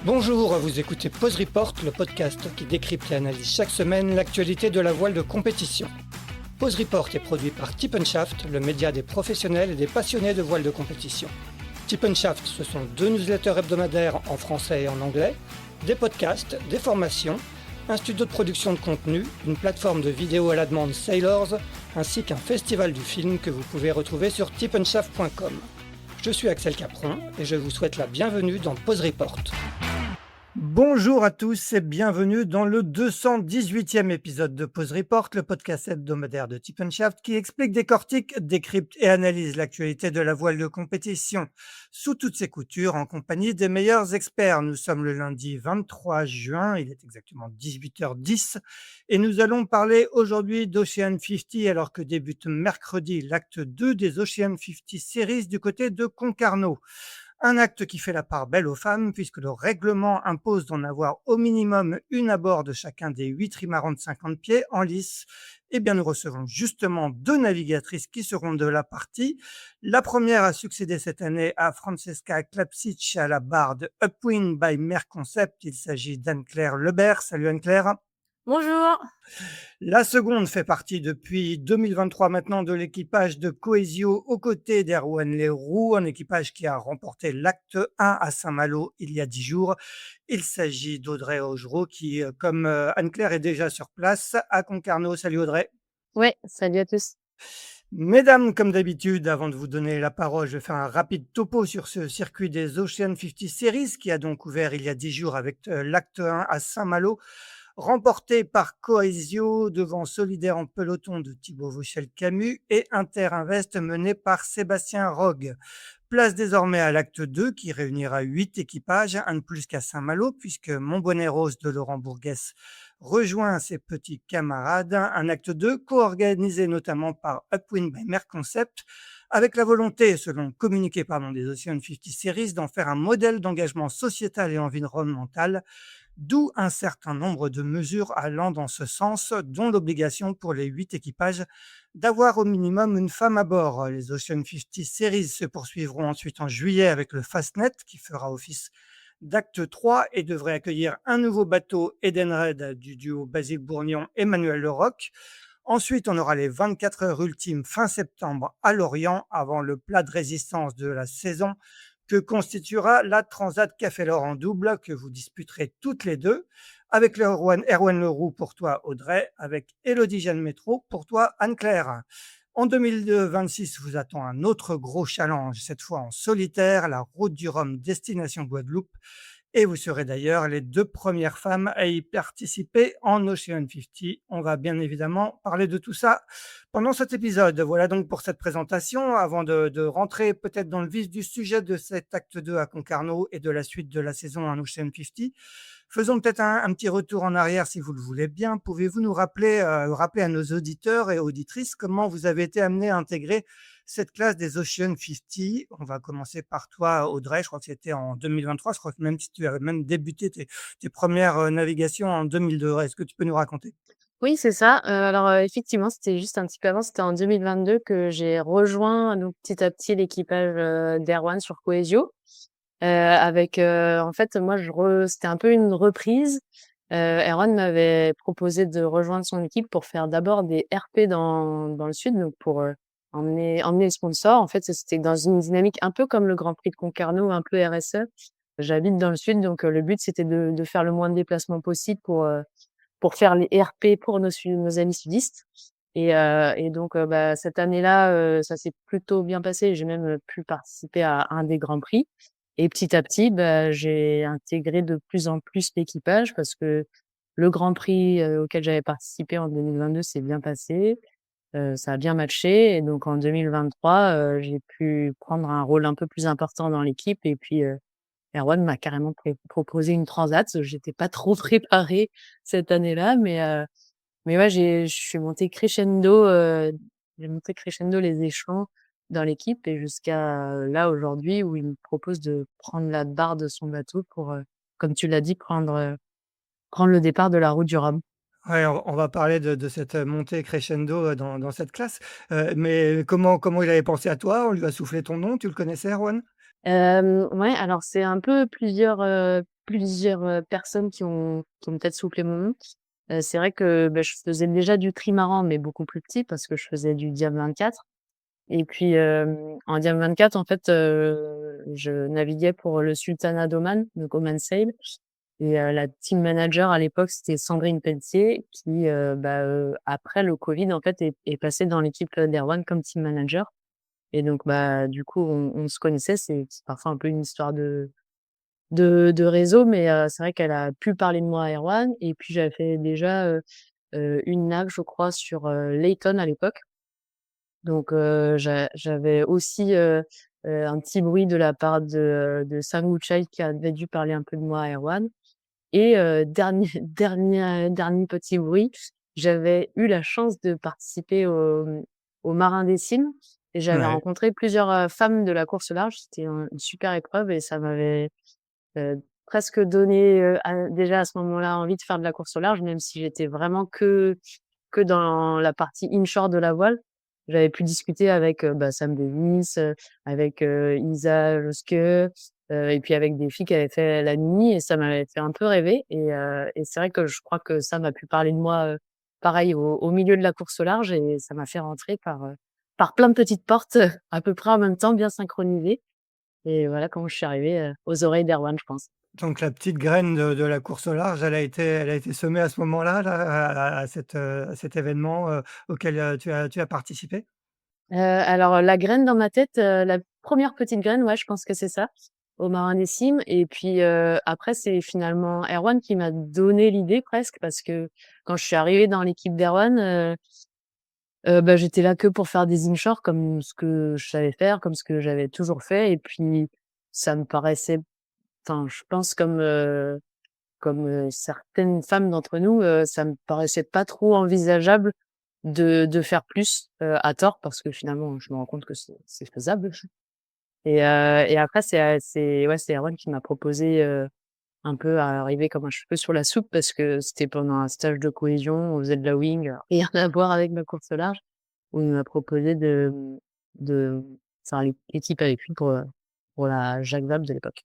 Bonjour, vous écoutez Pause Report, le podcast qui décrypte et analyse chaque semaine l'actualité de la voile de compétition. Pause Report est produit par Tip Shaft, le média des professionnels et des passionnés de voile de compétition. Tip Shaft, ce sont 2 newsletters hebdomadaires en français et en anglais, des podcasts, des formations, un studio de production de contenu, une plateforme de vidéos à la demande Sailors, ainsi qu'un festival du film que vous pouvez retrouver sur tipnshaft.com. Je suis Axel Capron et je vous souhaite la bienvenue dans Pause Report. Bonjour à tous et bienvenue dans le 218e épisode de Pause Report, le podcast hebdomadaire de Tip Shaft qui explique, décortique, décrypte et analyse l'actualité de la voile de compétition sous toutes ses coutures en compagnie des meilleurs experts. Nous sommes le lundi 23 juin, il est exactement 18h10 et nous allons parler aujourd'hui d'Ocean 50 alors que débute mercredi l'acte 2 des Ocean 50 Series du côté de Concarneau. Un acte qui fait la part belle aux femmes puisque le règlement impose d'en avoir au minimum une à bord de chacun des 8 trimarans de 50 pieds en lice. Eh bien, nous recevons justement 2 navigatrices qui seront de la partie. La première a succédé cette année à Francesca Klapsic à la barre de Upwind by Merconcept. Il s'agit d'Anne-Claire Lebert. Salut Anne-Claire. Bonjour. La seconde fait partie depuis 2023 maintenant de l'équipage de Coesio aux côtés d'Erwan Leroux, un équipage qui a remporté l'acte 1 à Saint-Malo il y a 10 jours. Il s'agit d'Audrey Augereau qui, comme Anne-Claire, est déjà sur place à Concarneau. Salut Audrey. Ouais, salut à tous. Mesdames, comme d'habitude, avant de vous donner la parole, je vais faire un rapide topo sur ce circuit des Ocean 50 Series qui a donc ouvert il y a 10 jours avec l'acte 1 à Saint-Malo, remporté par Coesio devant Solidaire en peloton de Thibaut Vauchel-Camus et Inter Invest mené par Sébastien Rogue. Place désormais à l'acte 2 qui réunira 8 équipages, un de plus qu'à Saint-Malo puisque Montbonnet Rose de Laurent Bourguès rejoint ses petits camarades. Un acte 2 co-organisé notamment par Upwind by Merconcept avec la volonté, selon le communiqué des Ocean 50 Series, d'en faire un modèle d'engagement sociétal et environnemental, d'où un certain nombre de mesures allant dans ce sens, dont l'obligation pour les 8 équipages d'avoir au minimum une femme à bord. Les Ocean 50 Series se poursuivront ensuite en juillet avec le Fastnet qui fera office d'acte 3 et devrait accueillir un nouveau bateau Edenred du duo Basile Bourgnon et Manuel Leroc. Ensuite, on aura les 24 heures ultimes fin septembre à Lorient avant le plat de résistance de la saison que constituera la Transat Café Laure en double que vous disputerez toutes les deux avec Erwan Leroux pour toi Audrey, avec Élodie Jeanne Métro pour toi Anne-Claire. En 2026 vous attend un autre gros challenge, cette fois en solitaire, la Route du Rhum destination Guadeloupe. Et vous serez d'ailleurs les 2 premières femmes à y participer en Ocean 50. On va bien évidemment parler de tout ça pendant cet épisode. Voilà donc pour cette présentation. Avant de rentrer peut-être dans le vif du sujet de cet acte 2 à Concarneau et de la suite de la saison en Ocean 50, faisons peut-être un petit retour en arrière si vous le voulez bien. Pouvez-vous nous rappeler à nos auditeurs et auditrices comment vous avez été amenés à intégrer cette classe des Ocean 50? On va commencer par toi, Audrey. Je crois que c'était en 2023. Je crois que même si tu avais même débuté tes premières navigations en 2002. Est-ce que tu peux nous raconter? Oui, c'est ça. Alors, effectivement, c'était juste un petit peu avant, c'était en 2022 que j'ai rejoint donc petit à petit l'équipage, d'Erwan sur Coesio. Avec, en fait, moi c'était un peu une reprise. Erwan m'avait proposé de rejoindre son équipe pour faire d'abord des RP dans le sud, donc pour, emmener les sponsors. En fait, c'était dans une dynamique un peu comme le Grand Prix de Concarneau, un peu RSE. J'habite dans le sud, donc le but, c'était de faire le moins de déplacements possible pour faire les RP pour nos amis sudistes. Et donc, bah, cette année-là, ça s'est plutôt bien passé. J'ai même pu participer à un des grands prix. Et petit à petit, bah, j'ai intégré de plus en plus l'équipage parce que le Grand Prix, auquel j'avais participé en 2022 s'est bien passé. Ça a bien matché et donc en 2023, j'ai pu prendre un rôle un peu plus important dans l'équipe et puis, Erwan m'a carrément proposé une transat. J'étais pas trop préparée cette année-là, mais ouais, je suis montée crescendo, j'ai monté crescendo les échelons dans l'équipe et jusqu'à, là aujourd'hui où il me propose de prendre la barre de son bateau pour, comme tu l'as dit, prendre le départ de la route du Rhum. Ouais, on va parler de cette montée crescendo dans cette classe. Mais comment il avait pensé à toi? On lui a soufflé ton nom, tu le connaissais, Erwan? Ouais, alors c'est un peu plusieurs, plusieurs, personnes qui ont peut-être soufflé mon nom. C'est vrai que, bah, je faisais déjà du trimaran, mais beaucoup plus petit parce que je faisais du Diam 24 et puis, en Diam 24, en fait, je naviguais pour le Sultanat d'Oman, donc Oman Sail et la team manager à l'époque, c'était Sandrine Pelletier qui, après le covid, en fait, est passée dans l'équipe, d'Erwan comme team manager et donc bah, du coup, on se connaissait. C'est parfois un peu une histoire de réseau, mais c'est vrai qu'elle a pu parler de moi à Erwan et puis j'avais fait déjà, une NAC, je crois, sur, Layton à l'époque. Donc j'avais aussi, un petit bruit de la part de Sang Woo Chai qui avait dû parler un peu de moi à Erwan et dernier dernier petit bruit, j'avais eu la chance de participer au Marin des Cimes et j'avais Ouais. rencontré plusieurs, femmes de la course au large. C'était une super épreuve et ça m'avait presque donné, déjà à ce moment-là envie de faire de la course au large, même si j'étais vraiment que dans la partie inshore de la voile. J'avais pu discuter avec, Sam Davis, avec, Isa Joske, et puis avec des filles qui avaient fait la Mini et ça m'avait fait un peu rêver et c'est vrai que je crois que Sam a pu parler de moi, pareil au milieu de la course au large et ça m'a fait rentrer par plein de petites portes, à peu près en même temps, bien synchronisées et voilà comment je suis arrivée, aux oreilles d'Erwan, je pense. Donc la petite graine de la course au large, elle a été semée à ce moment-là, là, à cet événement, auquel, tu as participé? Alors, la graine dans ma tête, la première petite graine, ouais, je pense que c'est ça, au Marin-des-Cimes et puis, après c'est finalement Erwan qui m'a donné l'idée presque parce que quand je suis arrivée dans l'équipe d'Erwan, j'étais là que pour faire des inshore comme ce que je savais faire, comme ce que j'avais toujours fait et puis ça me paraissait enfin, je pense comme certaines femmes d'entre nous, ça me paraissait pas trop envisageable de faire plus, à tort parce que finalement je me rends compte que c'est faisable et après c'est ouais, c'est Erwan qui m'a proposé, un peu à arriver comme un cheveu sur la soupe parce que c'était pendant un stage de cohésion, on faisait de la wing, rien à voir avec ma course au large, où il m'a proposé de faire l'équipe avec lui pour la Jacques Vabre de l'époque.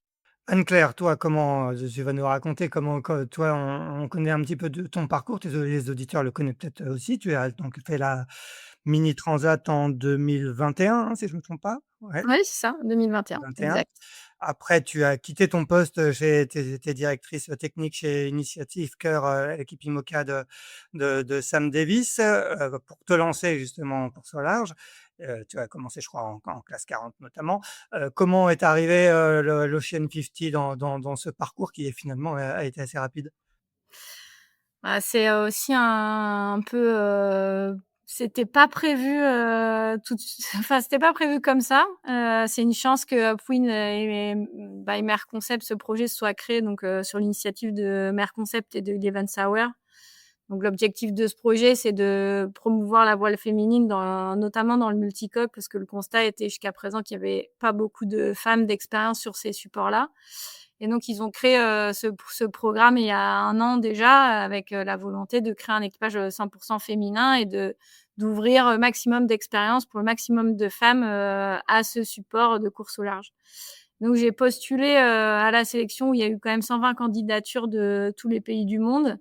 Anne-Claire, toi, comment, tu vas nous raconter comment toi, on connaît un petit peu de ton parcours, les auditeurs le connaissent peut-être aussi. Tu as donc fait la Mini Transat en 2021, hein, si je ne me trompe pas? Ouais, Ouais, c'est ça, 2021, 21. exact. Après, tu as quitté ton poste chez tu directrice technique chez Initiative Cœur, l'équipe IMOCA de Sam Davis, pour te lancer justement en course au large. Tu as commencé, je crois, en classe 40 notamment. Comment est arrivé, l'Ocean 50 dans ce parcours qui est finalement, a été assez rapide? Bah, c'est aussi un peu, c'était pas prévu, tout de s enfin, c'était pas prévu comme ça. C'est une chance que Upwind et by Mer Concept, ce projet soit créé donc sur l'initiative de Mer Concept et de Eleven Sauer. Donc l'objectif de ce projet, c'est de promouvoir la voile féminine notamment dans le multicoque, parce que le constat était jusqu'à présent qu'il y avait pas beaucoup de femmes d'expérience sur ces supports-là. Et donc ils ont créé, ce programme il y a 1 an déjà avec, la volonté de créer un équipage, 100 féminin et d'ouvrir, maximum d'expérience pour le maximum de femmes, à ce support de course au large. Donc j'ai postulé, à la sélection où il y a eu quand même 120 candidatures de tous les pays du monde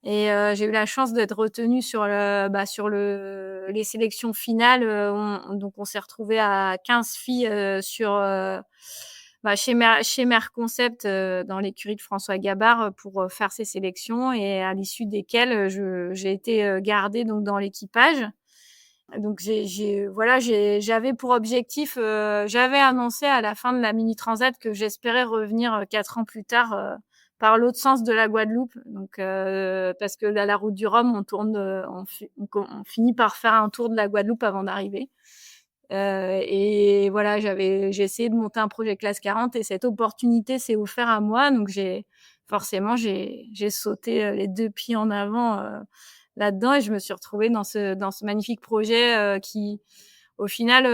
et j'ai eu la chance d'être retenue sur les sélections finales, donc on s'est retrouvés à 15 filles, chez Mer Concept, dans l'écurie de François Gabard, pour, faire ces sélections et à l'issue desquelles, j'ai été, gardée donc dans l'équipage. Donc j'avais pour objectif, j'avais annoncé à la fin de la Mini Transat que j'espérais revenir, 4 ans plus tard, par l'autre sens de la Guadeloupe. Donc parce que la route du Rhum, on tourne, on finit par faire un tour de la Guadeloupe avant d'arriver. Et voilà, j'ai essayé de monter un projet classe 40 et cette opportunité s'est offert à moi. Donc j'ai sauté, les 2 pieds en avant, là-dedans et je me suis retrouvée dans ce magnifique projet, qui au final,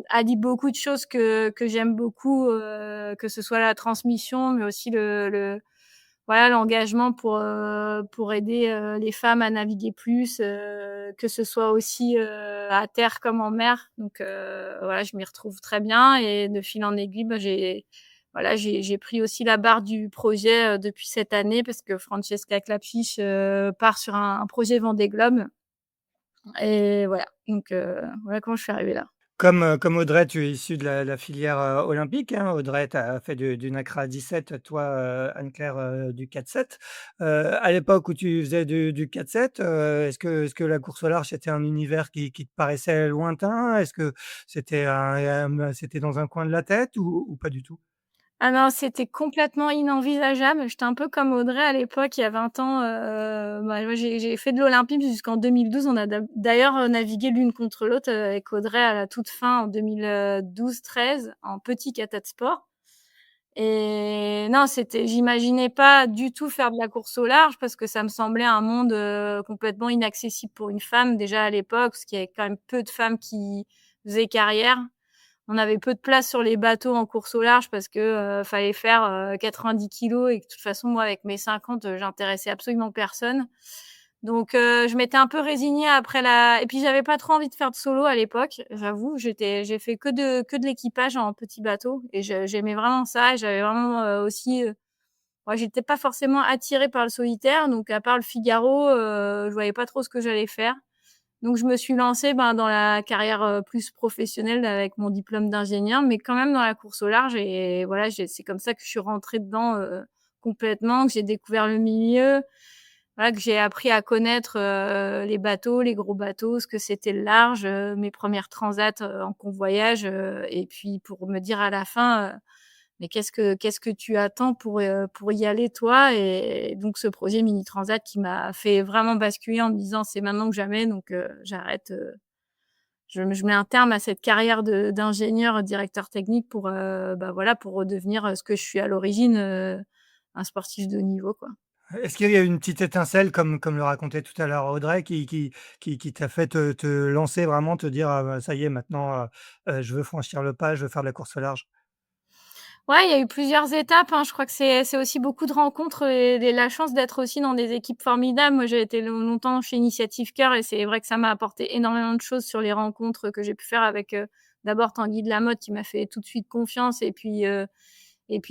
allie beaucoup de choses que j'aime beaucoup, que ce soit la transmission, mais aussi voilà, l'engagement pour aider, les femmes à naviguer plus, que ce soit aussi, à terre comme en mer. Donc voilà, je m'y retrouve très bien et de fil en aiguille, voilà, j'ai pris aussi la barre du projet, depuis cette année parce que Francesca Clapiche, part sur un projet Vendée Globe et voilà, donc voilà comment je suis arrivée là. Comme Audrey, tu es issue de la filière, olympique, hein. Audrey, tu as fait du NACRA 17, toi, Anne-Claire, du 4-7. À l'époque où tu faisais du 4-7, est-ce que la course au large, c'était un univers qui te paraissait lointain? Est-ce que c'était dans un coin de la tête ou pas du tout? Ah non, c'était complètement inenvisageable. J'étais un peu comme Audrey à l'époque, il y a 20 ans, bah, moi j'ai fait de l'olympisme jusqu'en 2012. On a d'ailleurs, navigué l'une contre l'autre, avec Audrey à la toute fin en 2012-13 en petit kata de sport et non, j'imaginais pas du tout faire de la course au large parce que ça me semblait un monde, complètement inaccessible pour une femme déjà à l'époque, parce qu'il y avait quand même peu de femmes qui faisaient carrière. On avait peu de place sur les bateaux en course au large parce que, fallait faire, 90 kilogrammes et que de toute façon, moi, avec mes 50, j'intéressais absolument personne. Donc, je m'étais un peu résignée après la et puis j'avais pas trop envie de faire de solo à l'époque, j'avoue. J'ai fait que de l'équipage en petit bateau et j'aimais vraiment ça et j'avais vraiment, aussi, moi, j'étais pas forcément attirée par le solitaire, donc à part le Figaro, je voyais pas trop ce que j'allais faire. Donc je me suis lancée, ben, dans la carrière, plus professionnelle avec mon diplôme d'ingénieur, mais quand même dans la course au large et voilà, c'est comme ça que je suis rentrée dedans, complètement, que j'ai découvert le milieu, voilà, que j'ai appris à connaître, les bateaux, les gros bateaux, ce que c'était le large, mes premières transats, en convoyage, et puis pour me dire à la fin, mais qu'est-ce que tu attends pour y aller toi? Et donc ce projet Mini Transat qui m'a fait vraiment basculer en me disant: «C'est maintenant que jamais, donc j'arrête, je mets un terme à cette carrière d'ingénieur directeur technique pour, bah, voilà, pour redevenir, ce que je suis à l'origine, un sportif de haut niveau, quoi». Est-ce qu'il y a eu une petite étincelle comme le racontait tout à l'heure Audrey qui t'a fait te lancer vraiment, te dire: «Ah bah, ça y est maintenant, je veux franchir le pas, je veux faire de la course au large»? Ouais, il y a eu plusieurs étapes, hein. Je crois que c'est aussi beaucoup de rencontres et la chance d'être aussi dans des équipes formidables. Moi, j'ai été longtemps chez Initiative Cœur et c'est vrai que ça m'a apporté énormément de choses sur les rencontres que j'ai pu faire avec, d'abord Tanguy Delamotte qui m'a fait tout de suite confiance et puis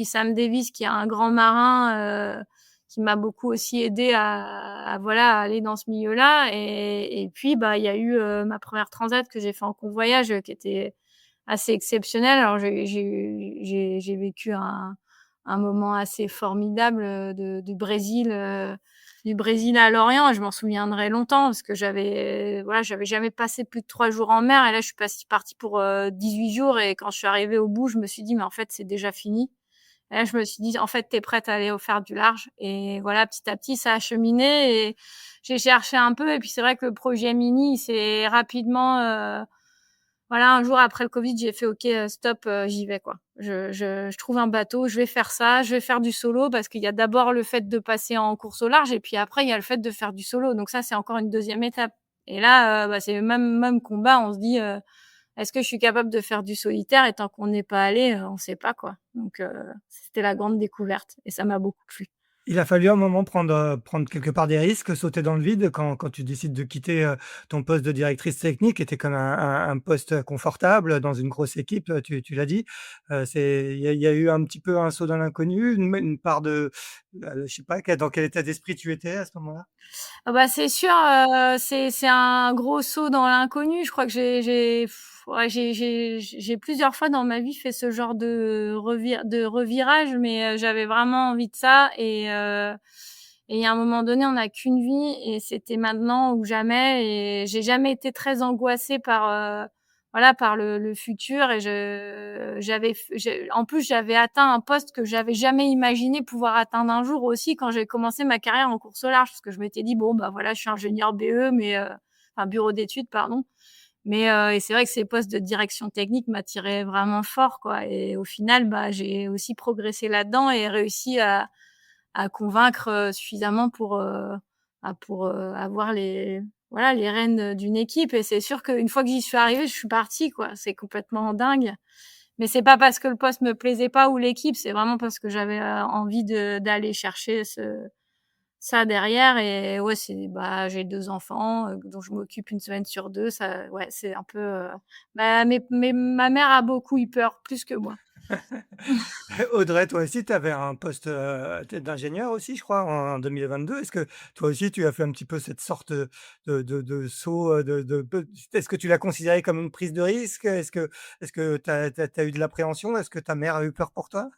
Sam Davis qui est un grand marin, qui m'a beaucoup aussi aidé voilà, à aller dans ce milieu-là et puis, bah, il y a eu, ma première transat que j'ai fait en convoyage, qui était assez exceptionnel. Alors j'ai vécu un moment assez formidable, du Brésil à Lorient. Je m'en souviendrai longtemps parce que j'avais jamais passé plus de 3 jours en mer et là je suis partie pour, 18 jours et quand je suis arrivée au bout, je me suis dit: «Mais en fait, c'est déjà fini». Et là, je me suis dit: «En fait, tu es prête à aller au faire du large» et voilà, petit à petit, ça a cheminé et j'ai cherché un peu et puis c'est vrai que le projet Mini, il s'est rapidement, voilà, un jour après le Covid, j'ai fait: «OK, stop, j'y vais, quoi. Je trouve un bateau, je vais faire ça, je vais faire du solo» parce qu'il y a d'abord le fait de passer en course au large et puis après, il y a le fait de faire du solo. Donc ça, c'est encore une deuxième étape et là, bah, c'est le même combat. On se dit, «Est-ce que je suis capable de faire du solitaire?» et tant qu'on n'est pas allé, on sait pas, quoi. Donc c'était la grande découverte et ça m'a beaucoup plu. Il a fallu un moment prendre quelque part des risques, sauter dans le vide quand tu décides de quitter, ton poste de directrice technique qui était comme un poste confortable dans une grosse équipe, tu l'as dit. Il y a eu un petit peu un saut dans l'inconnu, une part de, je sais pas, dans quel état d'esprit tu étais à ce moment-là? Ah bah, c'est sûr, c'est un gros saut dans l'inconnu. Je crois que ouais, j'ai plusieurs fois dans ma vie fait ce genre de revirage, mais j'avais vraiment envie de ça et à un moment donné, on n'a qu'une vie et c'était maintenant ou jamais et j'ai jamais été très angoissée par, voilà, par le futur et en plus, j'avais atteint un poste que j'avais jamais imaginé pouvoir atteindre un jour aussi quand j'ai commencé ma carrière en course au large. Parce que je m'étais dit: «Bon, bah, voilà, je suis ingénieure BE, mais enfin bureau d'études, pardon». Mais et c'est vrai que ces postes de direction technique m'attiraient vraiment fort, quoi et au final, bah, j'ai aussi progressé là-dedans et réussi à convaincre, suffisamment pour, avoir voilà, les rênes, d'une équipe et c'est sûr qu'une fois que j'y suis arrivée, je suis partie, quoi. C'est complètement dingue. Mais c'est pas parce que le poste me plaisait pas ou l'équipe, c'est vraiment parce que j'avais, envie d'aller chercher ça derrière et ouais, bah, j'ai 2 enfants, dont je m'occupe une semaine sur 2. Ça ouais, c'est un peu, ma mère a beaucoup eu peur, plus que moi. Audrey, toi aussi, tu avais un poste, d'ingénieur aussi, je crois, en 2022. Est-ce que toi aussi, tu as fait un petit peu cette sorte, de saut, de peu est-ce que tu l'as considéré comme une prise de risque? Est-ce que tu as eu de l'appréhension? Est-ce que ta mère a eu peur pour toi?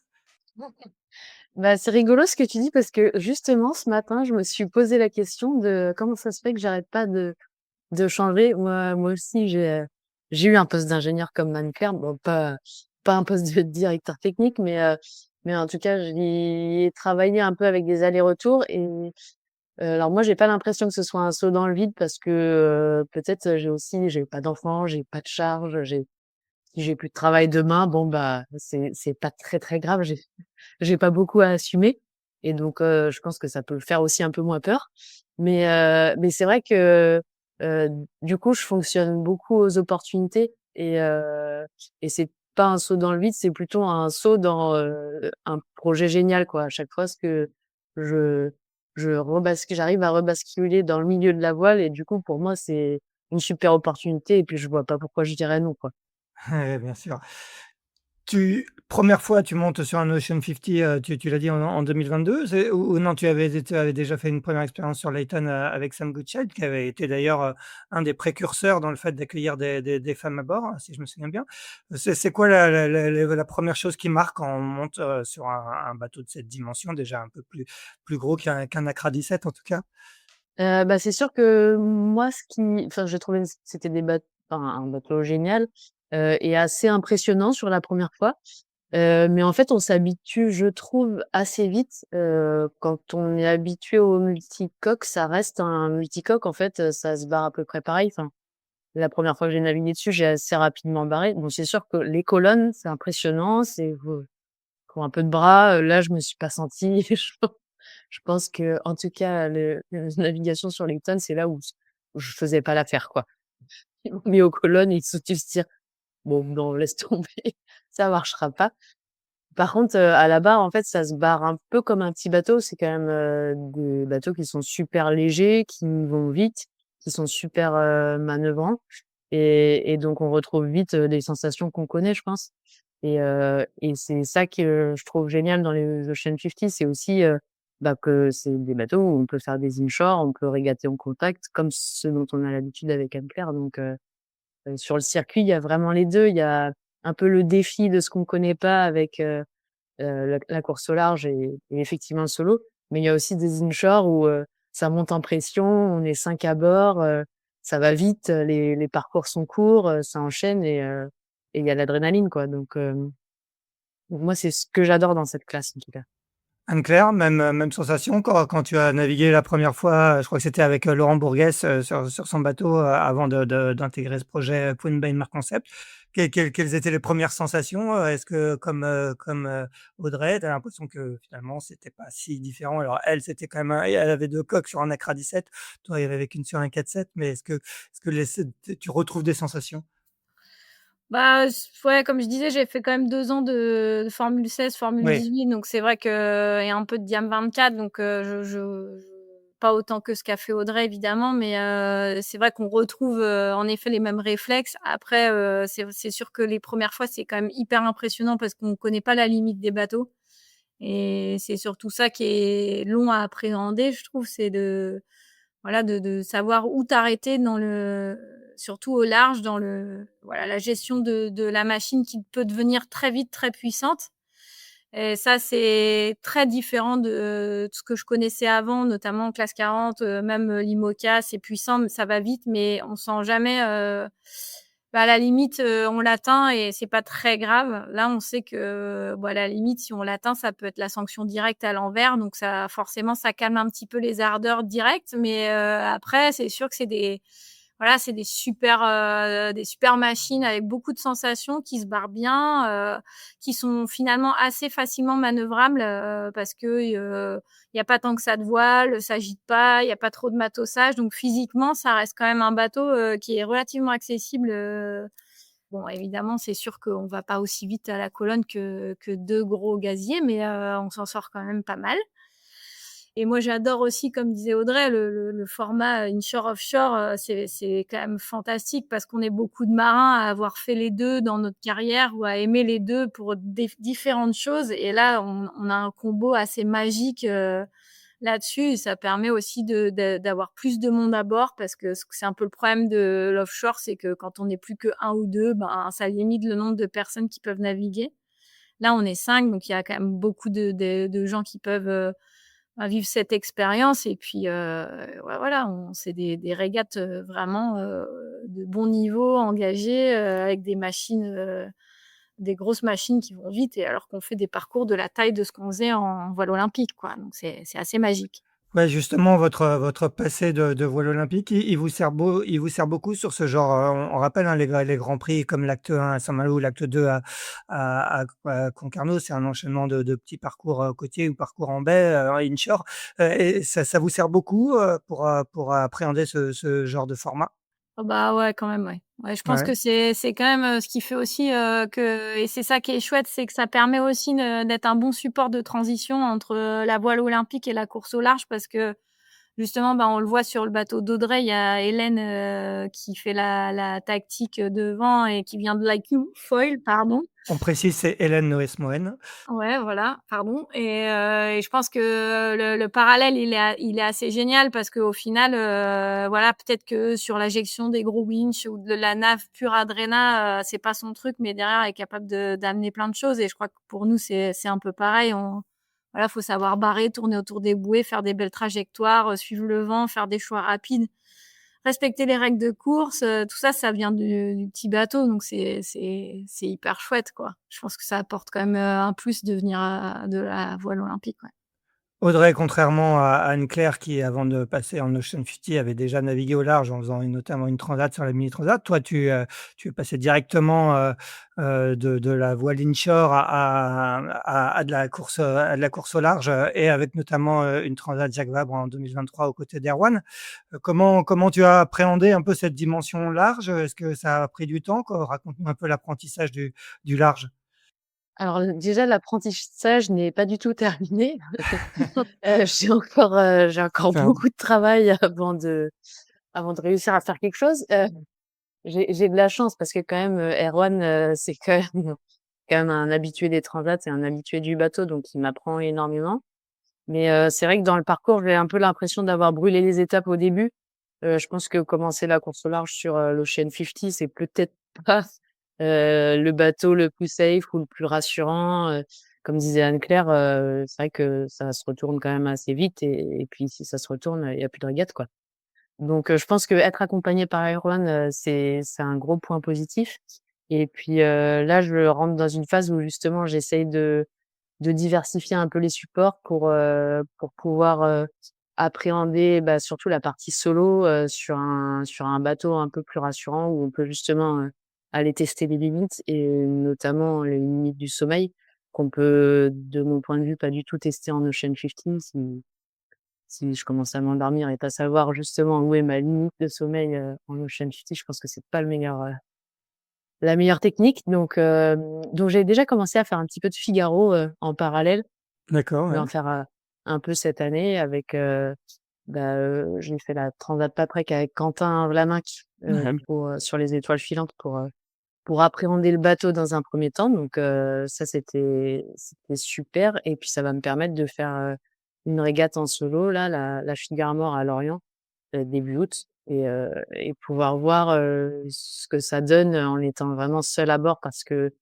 Bah, c'est rigolo ce que tu dis parce que justement ce matin, je me suis posé la question de comment ça se fait que j'arrête pas de changer. Moi aussi, j'ai eu un poste d'ingénieur comme Anne-Claire. Bon, pas un poste de directeur technique, mais en tout cas, j'y ai travaillé un peu avec des allers-retours et alors moi, j'ai pas l'impression que ce soit un saut dans le vide parce que, peut-être, j'ai pas d'enfants, j'ai pas de charges, si j'ai plus de travail demain, bon, bah, c'est pas très, très grave. J'ai pas beaucoup à assumer et donc je pense que ça peut faire aussi un peu moins peur. Mais c'est vrai que, heu, du coup, je fonctionne beaucoup aux opportunités et c'est pas un saut dans le vide, c'est plutôt un saut dans, un projet génial, quoi. À chaque fois, ce que je j'arrive à rebasculer dans le milieu de la voile et du coup, pour moi, c'est une super opportunité et puis je vois pas pourquoi je dirais non, quoi. Ouais, bien sûr. Tu 1re fois, tu montes sur un Ocean 50, tu l'as dit en 2022, c'est ou non, tu avais déjà fait une première expérience sur Layton, avec Sam Goodchild, qui avait été d'ailleurs, un des précurseurs dans le fait d'accueillir des femmes à bord, hein, si je me souviens bien. C'est quoi la 1re chose qui marque quand on monte, sur un bateau de cette dimension, déjà un peu plus gros qu'un Accra 17 en tout cas? Bah, c'est sûr que moi, j'ai trouvé c'était un bateau génial, et assez impressionnant sur la première fois. Mais en fait, on s'habitue, je trouve, assez vite. Quand on est habitué au multicoque, ça reste un multicoque, en fait, ça se barre à peu près pareil. Enfin, la première fois que j'ai navigué dessus, j'ai assez rapidement barré. Bon, c'est sûr que les colonnes, c'est impressionnant, faut un peu de bras. Là, je me suis pas sentie. Je pense que, en tout cas, le navigation sur les tonnes, c'est là où je faisais pas l'affaire, quoi. Ils m'ont mis aux colonnes et ils se dire: «Bon, non, laisse tomber, ça marchera pas». Par contre, à la barre, en fait, ça se barre un peu comme un petit bateau. C'est quand même, des bateaux qui sont super légers, qui vont vite, qui sont super, manœuvrants et donc on retrouve vite, des sensations qu'on connaît, je pense et c'est ça que je trouve génial dans les Ocean 50, c'est aussi, bah, que c'est des bateaux où on peut faire des inshore, on peut régater en contact comme ce dont on a l'habitude avec Anne-Claire donc sur le circuit, il y a vraiment les 2. Il y a un peu le défi de ce qu'on connaît pas avec, la course au large et effectivement le solo. Mais il y a aussi des inshore où, ça monte en pression, on est 5 à bord, ça va vite, les parcours sont courts, ça enchaîne et il y a l'adrénaline, quoi. Donc moi, c'est ce que j'adore dans cette classe, en tout cas. Anne-Claire, même sensation quand tu as navigué la première fois, je crois que c'était avec, Laurent Bourguès, sur son bateau, avant d'intégrer ce projet, Queen Baymar Concept. Quelles étaient les premières sensations? Est-ce que comme, Audrey, tu as l'impression que finalement c'était pas si différent? Alors elle, c'était quand même elle avait 2 coques sur un Accra 17, toi il y en avait qu'une sur un 4-7, mais est-ce que tu retrouves des sensations? Bah, ouais, comme je disais, j'ai fait quand même 2 ans de Formule 16, Formule Oui. 18, donc c'est vrai que et un peu de Diam 24, donc pas autant que ce qu'a fait Audrey évidemment, mais c'est vrai qu'on retrouve, en effet les mêmes réflexes. Après, c'est sûr que les premières fois, c'est quand même hyper impressionnant parce qu'on connaît pas la limite des bateaux et c'est surtout ça qui est long à appréhender, je trouve, c'est voilà, de savoir où t'arrêter dans surtout au large, dans voilà, la gestion de la machine qui peut devenir très vite très puissante. Et ça, c'est très différent de ce que je connaissais avant, notamment en classe 40, même l'IMOCA, c'est puissant, mais ça va vite, mais on sent jamais, bah, à la limite, on l'atteint et c'est pas très grave. Là, on sait que, bah, à la limite, si on l'atteint, ça peut être la sanction directe à l'envers, donc ça forcément, ça calme un petit peu les ardeurs directes, mais après, c'est sûr que c'est voilà, c'est des super machines avec beaucoup de sensations qui se barrent bien, qui sont finalement assez facilement manœuvrables, parce que, il y a pas tant que ça de voile, ça gîte pas, il y a pas trop de matossage, donc physiquement, ça reste quand même un bateau, qui est relativement accessible, bon évidemment, c'est sûr qu'on va pas aussi vite à la colonne que 2 gros gaziers, mais on s'en sort quand même pas mal Et moi, j'adore aussi, comme disait Audrey, le format inshore-offshore. C'est quand même fantastique parce qu'on est beaucoup de marins à avoir fait les deux dans notre carrière ou à aimer les deux pour différentes choses. Et là, on a un combo assez magique là-dessus. Et ça permet aussi d'avoir plus de monde à bord parce que c'est un peu le problème de l'offshore, c'est que quand on n'est plus que un ou deux, ben, ça limite le nombre de personnes qui peuvent naviguer. Là, on est 5, donc il y a quand même beaucoup de gens qui peuvent vivre cette expérience. Et puis, ouais, voilà, c'est des régates vraiment de bon niveau, engagées, avec des machines, des grosses machines qui vont vite, et alors qu'on fait des parcours de la taille de ce qu'on faisait en voile olympique, quoi. Donc c'est assez magique. Ouais, justement, votre passé de voile olympique, il vous sert beaucoup sur ce genre, on rappelle, hein, les grands prix comme l'acte 1 à Saint-Malo ou l'acte 2 à Concarneau, c'est un enchaînement de petits parcours, côtiers ou parcours en baie, inshore, et ça vous sert beaucoup, pour appréhender ce genre de format? Oh bah, ouais, quand même, ouais. Ouais, je pense Ouais. que c'est quand même, ce qui fait aussi, que, et c'est ça qui est chouette, c'est que ça permet aussi d'être un bon support de transition entre, la voile olympique et la course au large, parce que justement, bah, on le voit sur le bateau d'Audrey, il y a Hélène, qui fait la tactique, devant et qui vient de l'IQ Foil, pardon. On précise, c'est Hélène Noël-Smoen. Ouais, voilà, pardon. Et je pense que le parallèle, il est assez génial parce qu'au final, voilà, peut-être que sur la gestion des gros winches ou de la nave pure Adrena, c'est pas son truc, mais derrière, elle est capable d'amener plein de choses. Et je crois que pour nous, c'est un peu pareil. Voilà, faut savoir barrer, tourner autour des bouées, faire des belles trajectoires, suivre le vent, faire des choix rapides, respecter les règles de course, tout ça, ça vient du petit bateau, donc c'est hyper chouette, quoi. Je pense que ça apporte quand même, un plus de venir à de la voile olympique, ouais. Audrey, contrairement à Anne-Claire qui, avant de passer en Ocean 50, avait déjà navigué au large en faisant notamment une transat sur la Mini Transat. Toi, tu es passé directement, de la voile inshore à de la course au large, et avec notamment, une transat Jacques Vabre en 2023 aux côtés d'Erwan. Comment tu as appréhendé un peu cette dimension large? Est-ce que ça a pris du temps, quoi? Raconte-nous un peu l'apprentissage du large. Alors, déjà, l'apprentissage n'est pas du tout terminé. J'ai encore C'est un beaucoup de travail avant de réussir à faire quelque chose. J'ai de la chance parce que quand même, Erwan, c'est quand même un habitué des transats et un habitué du bateau, donc il m'apprend énormément. Mais, c'est vrai que dans le parcours, j'ai un peu l'impression d'avoir brûlé les étapes au début. Je pense que commencer la course au large sur, l'Ocean 50, c'est peut-être pas, le bateau le plus safe ou le plus rassurant. Comme disait Anne-Claire, c'est vrai que ça se retourne quand même assez vite, et puis si ça se retourne, il y a plus de régate, quoi. Donc, je pense qu'être accompagné par Erwan, c'est un gros point positif. Et puis, là, je rentre dans une phase où justement j'essaye de diversifier un peu les supports pour pouvoir, appréhender, bah, surtout la partie solo, sur un bateau un peu plus rassurant où on peut justement, aller tester les limites, et notamment les limites du sommeil qu'on peut, de mon point de vue, pas du tout tester en Ocean 50. Si je commence à m'endormir et pas savoir justement où est ma limite de sommeil, en Ocean 50, je pense que c'est pas la meilleure technique. Donc j'ai déjà commencé à faire un petit peu de Figaro, en parallèle. D'accord, Je vais ouais. en faire, un peu cette année avec, j'ai fait la Transat Paprec avec Quentin Vlaminck, Ouais. sur les étoiles filantes pour appréhender le bateau dans un premier temps. Donc, ça c'était super, et puis ça va me permettre de faire, une régate en solo là, la Figaro à Lorient, début août, et pouvoir voir, ce que ça donne en étant vraiment seule à bord, parce que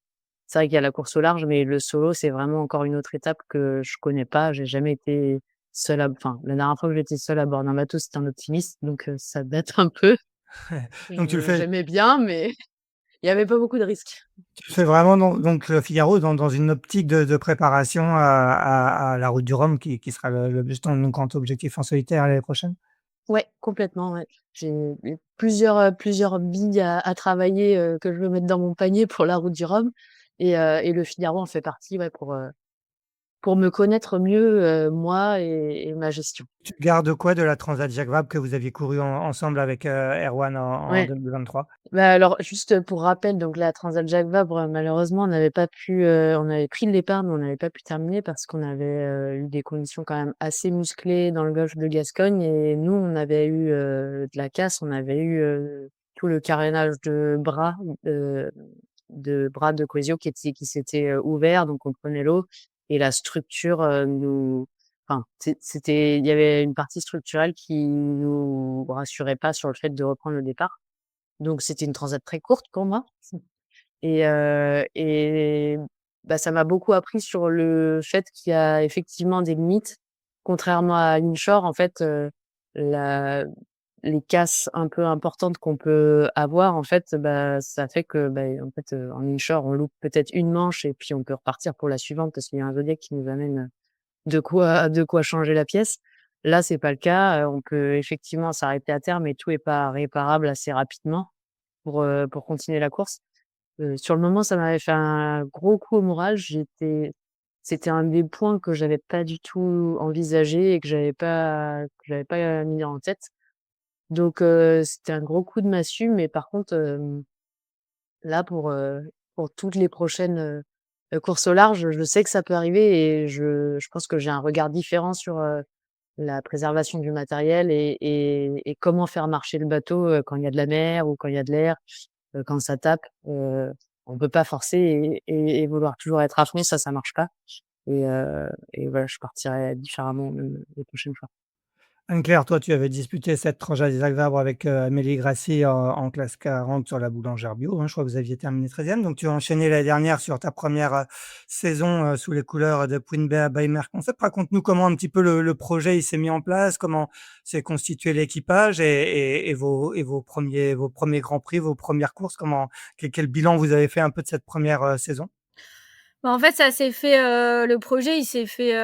c'est vrai qu'il y a la course au large, mais le solo, c'est vraiment encore une autre étape que je connais pas. J'ai jamais été seule la dernière fois que j'étais seule à bord d'un bateau, c'était un optimiste, donc ça date un peu. Donc J'aimais bien, mais il y avait pas beaucoup de risques. tu le fais vraiment donc le Figaro dans une optique de préparation à la route du Rhum qui sera ton grand objectif en solitaire l'année prochaine? Ouais, complètement, ouais. J'ai eu plusieurs billes à travailler, que je veux mettre dans mon panier pour la route du Rhum, et le Figaro en fait partie, ouais, pour me connaître mieux, moi et ma gestion. Tu gardes quoi de la Transat Jacques Vabre que vous aviez courue ensemble avec, Erwan en Ouais. 2023? Bah, alors juste pour rappel, donc la Transat Jacques Vabre, malheureusement on n'avait pas pu, on avait pris le départ, mais on n'avait pas pu terminer parce qu'on avait, eu des conditions quand même assez musclées dans le golfe de Gascogne et nous on avait eu, de la casse, on avait eu, tout le carénage de bras de Coesio qui s'était, ouvert, donc on prenait l'eau et la structure, enfin il y avait une partie structurelle qui nous rassurait pas sur le fait de reprendre le départ. Donc c'était une transat très courte pour moi et bah, ça m'a beaucoup appris sur le fait qu'il y a effectivement des limites. Contrairement à l'inshore, en fait, la les casses un peu importantes qu'on peut avoir, en fait, bah, ça fait que, bah, en fait, en inshore, on loupe peut-être une manche et puis on peut repartir pour la suivante parce qu'il y a un Zodiac qui nous amène, de quoi changer la pièce. Là, c'est pas le cas, on peut effectivement s'arrêter à terre, mais tout est pas réparable assez rapidement pour continuer la course. Sur le moment, ça m'avait fait un gros coup au moral. C'était un des points que j'avais pas du tout envisagé et que j'avais pas mis en tête. Donc c'était un gros coup de massue, mais par contre, là pour toutes les prochaines, courses au large, je sais que ça peut arriver et je pense que j'ai un regard différent sur, la préservation du matériel et comment faire marcher le bateau, quand il y a de la mer ou quand il y a de l'air. Quand ça tape, on peut pas forcer et vouloir toujours être à fond, ça marche pas et voilà, je partirai différemment, les prochaines fois. Anne-Claire, toi, tu avais disputé cette Transat Jacques Vabre avec, Amélie Grassi en classe 40 sur la Boulangère Bio, hein. Je crois que vous aviez terminé 13e. Donc tu as enchaîné l'année dernière sur ta première re saison, sous les couleurs de Pouinbé by Merconcept. Raconte-nous comment un petit peu le projet il s'est mis en place, comment s'est constitué l'équipage et vos premiers grands prix, vos premières courses, comment quel bilan vous avez fait un peu de cette première re saison? Bah, en fait, ça s'est fait, le projet, il s'est fait,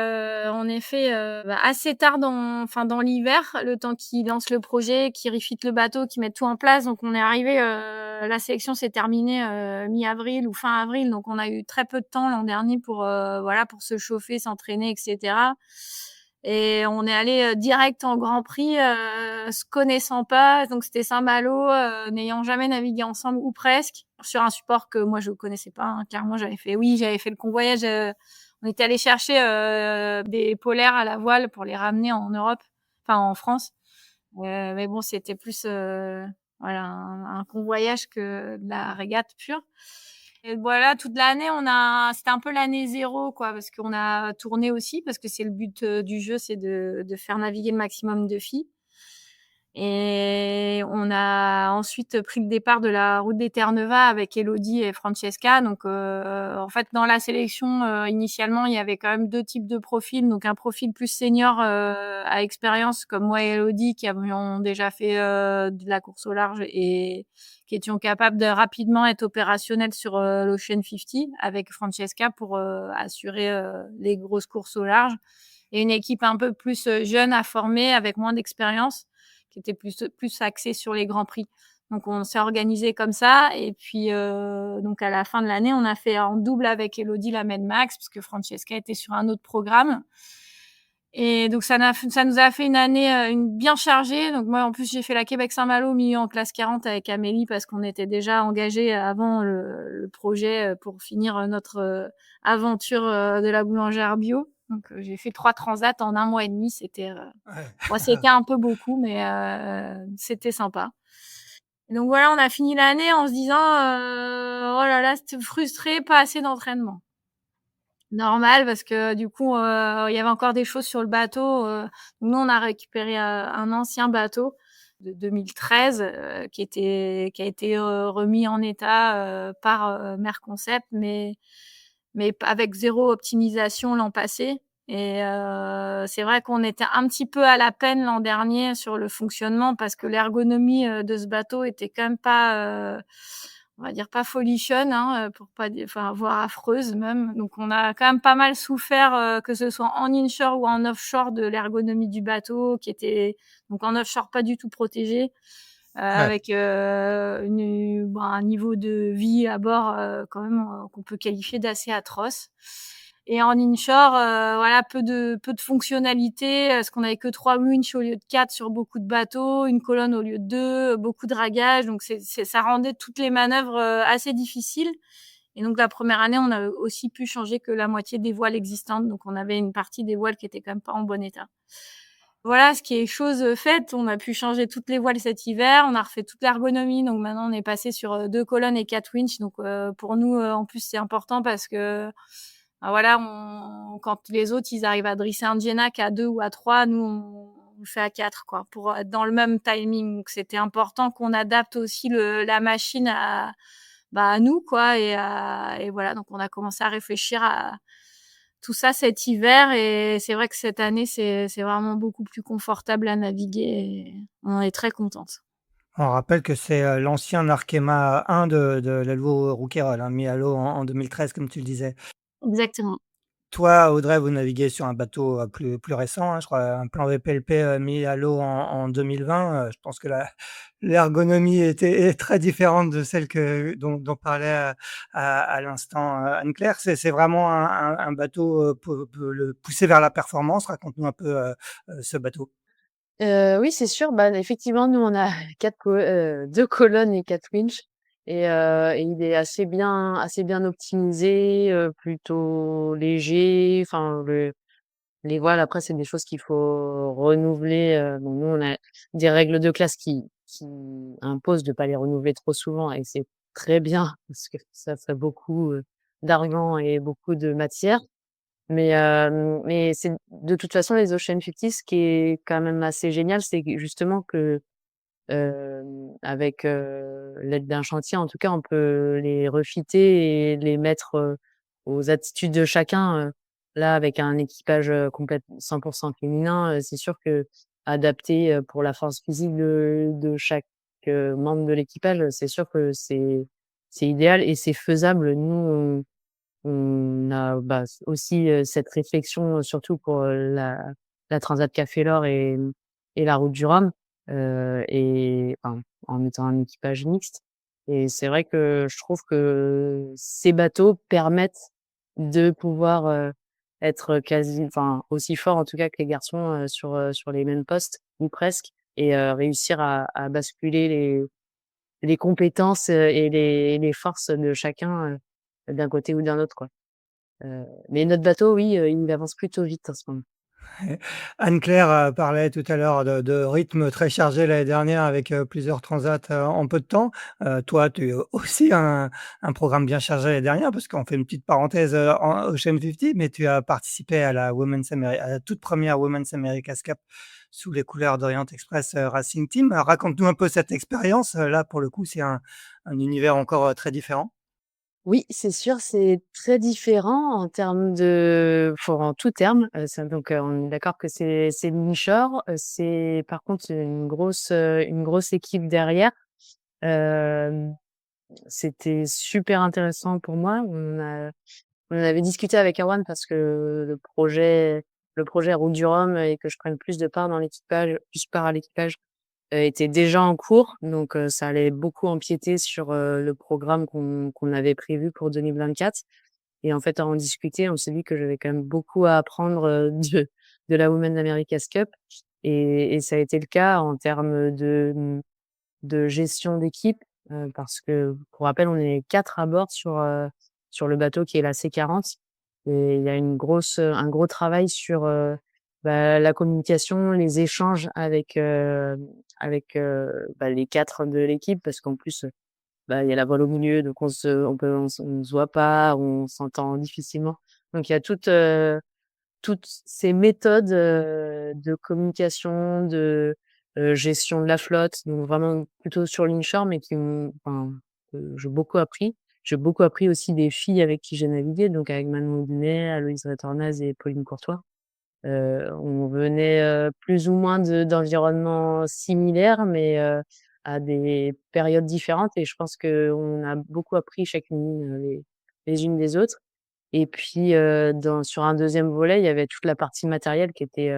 en effet, bah, assez tard dans l'hiver, le temps qu'ils lancent le projet, qu'ils refit le bateau, qu'ils mettent tout en place. Donc on est arrivé, la sélection s'est terminée, mi-avril ou fin avril, donc on a eu très peu de temps l'an dernier pour, voilà, pour se chauffer, s'entraîner et cetera et on est allé direct en Grand Prix, se connaissant pas. Donc c'était Saint-Malo, n'ayant jamais navigué ensemble ou presque, sur un support que moi je connaissais pas, hein. Clairement, j'avais fait le convoyage, on était allé chercher, des polaires à la voile pour les ramener en Europe, enfin en France. Mais bon, c'était plus, voilà, un convoyage que de la régate pure. Et voilà, toute l'année, c'était un peu l'année zéro, quoi, parce qu'on a tourné aussi, parce que c'est le but du jeu, c'est de faire naviguer le maximum de filles. Et on a ensuite pris le départ de la route des Terre-Neuve avec Elodie et Francesca. Donc, en fait, dans la sélection, initialement, il y avait quand même 2 types de profils. Donc un profil plus senior, à expérience comme moi et Elodie qui avions déjà fait, de la course au large et qui étions capables de rapidement être opérationnels sur, l'Ocean 50 avec Francesca pour, assurer, les grosses courses au large. Et une équipe un peu plus, jeune à former avec moins d'expérience qui était plus axée sur les grands prix. Donc on s'est organisé comme ça et puis donc à la fin de l'année, on a fait en double avec Elodie la Med Max parce que Francesca était sur un autre programme. Et donc ça nous a fait une année bien chargée. Donc moi en plus j'ai fait la Québec-Saint-Malo au milieu en classe 40 avec Amélie parce qu'on était déjà engagés avant le projet pour finir notre aventure de la boulangère bio. Donc j'ai fait 3 transats en 1 mois et demi. Ouais. Bon, c'était un peu beaucoup, mais c'était sympa. Et donc voilà, on a fini l'année en se disant, «Oh là là, c'était frustré, pas assez d'entraînement». Normal parce que du coup, il y avait encore des choses sur le bateau, nous on a récupéré, un ancien bateau de 2013, qui a été, remis en état, par, Merconcept, mais avec 0 optimisation l'an passé et c'est vrai qu'on était un petit peu à la peine l'an dernier sur le fonctionnement parce que l'ergonomie, de ce bateau était quand même pas, on va dire pas folichonne, hein, pour pas dire enfin, voire affreuse même. Donc on a quand même pas mal souffert, que ce soit en inshore ou en offshore de l'ergonomie du bateau qui était donc en offshore pas du tout protégé, Ouais. avec, un niveau de vie à bord, quand même, qu'on peut qualifier d'assez atroce. Et en inshore, voilà, peu de fonctionnalités, parce qu'on avait que 3 winches au lieu de 4 sur beaucoup de bateaux, une colonne au lieu de 2, beaucoup de dragage. Donc ça rendait toutes les manœuvres assez difficiles. Et donc la première année, on a aussi pu changer que la moitié des voiles existantes. Donc on avait une partie des voiles qui était quand même pas en bon état. Voilà, ce qui est chose faite. On a pu changer toutes les voiles cet hiver. On a refait toute l'ergonomie. Donc maintenant, on est passé sur 2 colonnes et 4 winches. Donc pour nous, en plus, c'est important parce que voilà, quand les autres ils arrivent à drisser un Genac à 2 ou à 3, nous on le fait à 4, quoi, pour être dans le même timing. Donc c'était important qu'on adapte aussi la machine à nous, quoi, et voilà. Donc on a commencé à réfléchir à tout ça cet hiver, et c'est vrai que cette année c'est vraiment beaucoup plus confortable à naviguer, et on est très contente. On rappelle que c'est, l'ancien Arkema 1 de l'Hello Rouquayrol, hein, mis à l'eau en 2013 comme tu le disais. Exactement. Toi, Audrey, vous naviguez sur un bateau, plus récent, hein, je crois, un plan VPLP, mis à l'eau en 2020. Je pense que la l'ergonomie est très différente de celle dont parlait, à l'instant, Anne-Claire. C'est vraiment un bateau, le pousser vers la performance. Raconte-nous un peu, ce bateau. Oui, c'est sûr. Bah, effectivement, nous, on a 2 colonnes et 4 winches, et il est assez bien optimisé, plutôt léger. Enfin, les voiles, après, c'est des choses qu'il faut renouveler. Bon, nous, on a des règles de classe qui imposent de pas les renouveler trop souvent, et c'est très bien parce que ça fait beaucoup, d'argent et beaucoup de matière. Mais c'est de toute façon les Ocean 50, ce qui est quand même assez génial, c'est que justement que, avec, l'aide d'un chantier, en tout cas, on peut les refitter et les mettre, aux attitudes de chacun. Là, avec un équipage, 100 féminin, c'est sûr qu'adapté, pour la force physique de chaque, membre de l'équipage, c'est sûr que c'est idéal et c'est faisable. Nous, on a, bah, aussi, cette réflexion, surtout pour, la Transat Café L'Or et la Route du Rhum, et enfin, en étant un équipage mixte, et c'est vrai que je trouve que ces bateaux permettent de pouvoir, être aussi forts en tout cas que les garçons, sur les mêmes postes ou presque, et réussir à basculer les compétences, et les forces de chacun, d'un côté ou d'un autre, quoi. Mais notre bateau, oui, il avance plutôt vite en ce moment. Anne-Claire, parlait tout à l'heure de rythme très chargé l'année dernière avec, plusieurs transats, en peu de temps. Toi, tu as aussi un programme bien chargé l'année dernière parce qu'on fait une petite parenthèse, en Ocean 50, mais tu as participé à la toute première Women's America's Cup sous les couleurs d'Orient Express, Racing Team. Raconte-nous un peu cette expérience. Là, pour le coup, c'est un univers encore, très différent. Oui, c'est sûr, c'est très différent en termes en tout terme, ça donc, on est d'accord que c'est l'inshore, c'est par contre une grosse équipe derrière. Hem, C'était super intéressant pour moi. On avait discuté avec Erwan parce que le projet Route du Rhum et que je prenne plus de part dans l'équipage, plus part à l'équipage, était déjà en cours. Donc, ça allait beaucoup empiéter sur, le programme qu'on avait prévu pour 2024, et en fait, à en discuter, on s'est dit que j'avais quand même beaucoup à apprendre, de la Women's America's Cup, et ça a été le cas en termes de gestion d'équipe, parce que, pour rappel, on est 4 à bord sur le bateau qui est la C40, et il y a un gros travail sur, bah, la communication, les échanges avec les 4 de l'équipe, parce qu'en plus, bah, il y a la voile au milieu, donc on se voit pas, on s'entend difficilement. Donc il y a toutes ces méthodes, de communication, gestion de la flotte, donc vraiment plutôt sur l'inshore, mais qui m'ont enfin, que j'ai beaucoup appris. J'ai beaucoup appris aussi des filles avec qui j'ai navigué, donc avec Manon Audunet, Aloïse Retornaz et Pauline Courtois. On venait, plus ou moins d'environnements similaires, mais à des périodes différentes, et je pense qu'on a beaucoup appris chacune, les unes des autres. Et puis, sur un deuxième volet, il y avait toute la partie matérielle qui était,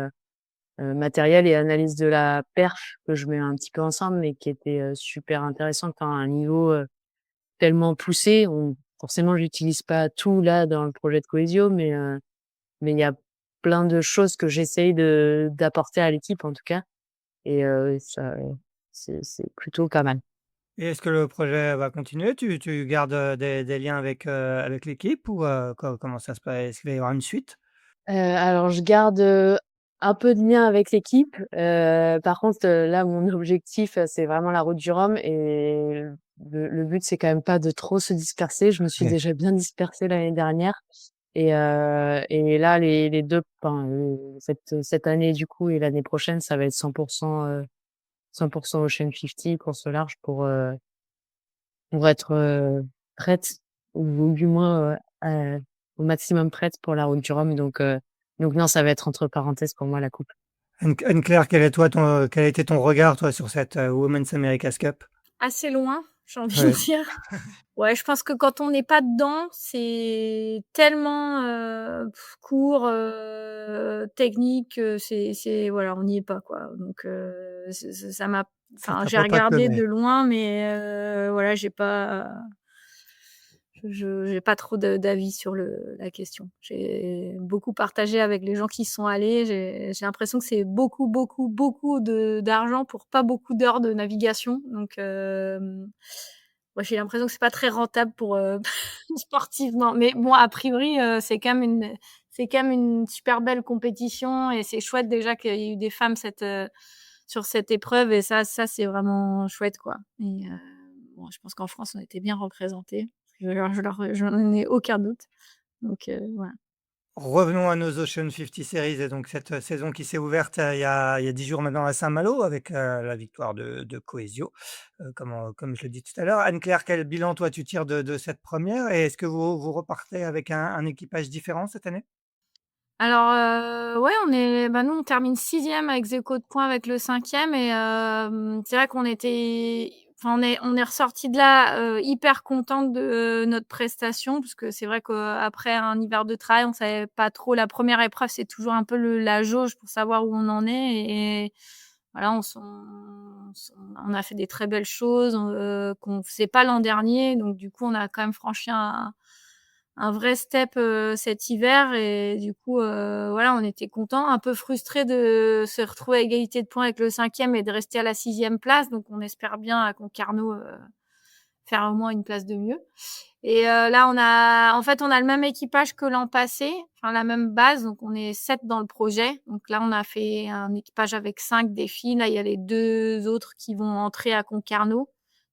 matériel et analyse de la perf, que je mets un petit peu ensemble, mais qui était, super intéressante à un niveau, tellement poussé. Forcément, j'utilise pas tout là dans le projet de Coesio, mais mais il y a plein de choses que j'essaye d'apporter à l'équipe, en tout cas, et ça, c'est plutôt pas mal. Et est-ce que le projet va continuer? Tu gardes, des liens avec l'équipe ou, comment ça se passe? Est-ce qu'il va y avoir une suite? Alors je garde, un peu de lien avec l'équipe. Par contre, là, mon objectif, c'est vraiment la route du Rhum, et le but, c'est quand même pas de trop se disperser. Je me suis Ouais. déjà bien dispersée l'année dernière, et là, les 2, enfin, cette année, du coup, et l'année prochaine, ça va être 100 Ocean 50, course au large, pour être, prête, ou du moins, au maximum prête pour la route du Rhum. Donc non, ça va être entre parenthèses pour moi, la coupe. Anne-Claire, quel a été ton regard, toi, sur cette, Women's America's Cup? Assez loin, j'ai envie de Ouais. dire. Ouais, je pense que quand on n'est pas dedans, c'est tellement, court, technique, c'est voilà, on n'y est pas, quoi. Donc ça m'a Ça enfin, j'ai t'apporte pas que, regardé mais de loin, mais voilà, j'ai pas trop d'avis sur la question. J'ai beaucoup partagé avec les gens qui y sont allés. J'ai l'impression que c'est beaucoup, beaucoup, beaucoup d'argent pour pas beaucoup d'heures de navigation. Donc, ouais, j'ai l'impression que c'est pas très rentable pour sportivement. Mais bon, a priori, c'est quand même une super belle compétition, et c'est chouette déjà qu'il y ait eu des femmes sur cette épreuve, et ça c'est vraiment chouette, quoi. Et bon, je pense qu'en France, on était bien représentés. J'en ai aucun doute. Donc, voilà. revenons à nos Ocean 50 Series et donc cette, saison qui s'est ouverte, il y a 10 jours maintenant à Saint-Malo avec, la victoire de Coesio, comme je le dis tout à l'heure. Anne-Claire, quel bilan toi tu tires de cette première et est-ce que vous repartez avec un équipage différent cette année? Alors, ouais, nous, on termine 6e avec ex de points avec le 5e, et c'est vrai qu'on était enfin, on est ressortis de là, hyper contentes de notre prestation, parce que c'est vrai qu'après un hiver de travail, on savait pas trop. La première épreuve, c'est toujours un peu la jauge pour savoir où on en est, et voilà, on a fait des très belles choses, qu'on faisait pas l'an dernier. Donc du coup, on a quand même franchi un vrai step, cet hiver, et du coup, voilà, on était contents, un peu frustrés de se retrouver à égalité de points avec le 5e et de rester à la 6e place. Donc on espère bien à Concarneau, faire au moins une place de mieux. Et là, on a le même équipage que l'an passé, enfin la même base, donc on est 7 dans le projet. Donc là, on a fait un équipage avec 5 des filles. Là, il y a les 2 autres qui vont entrer à Concarneau.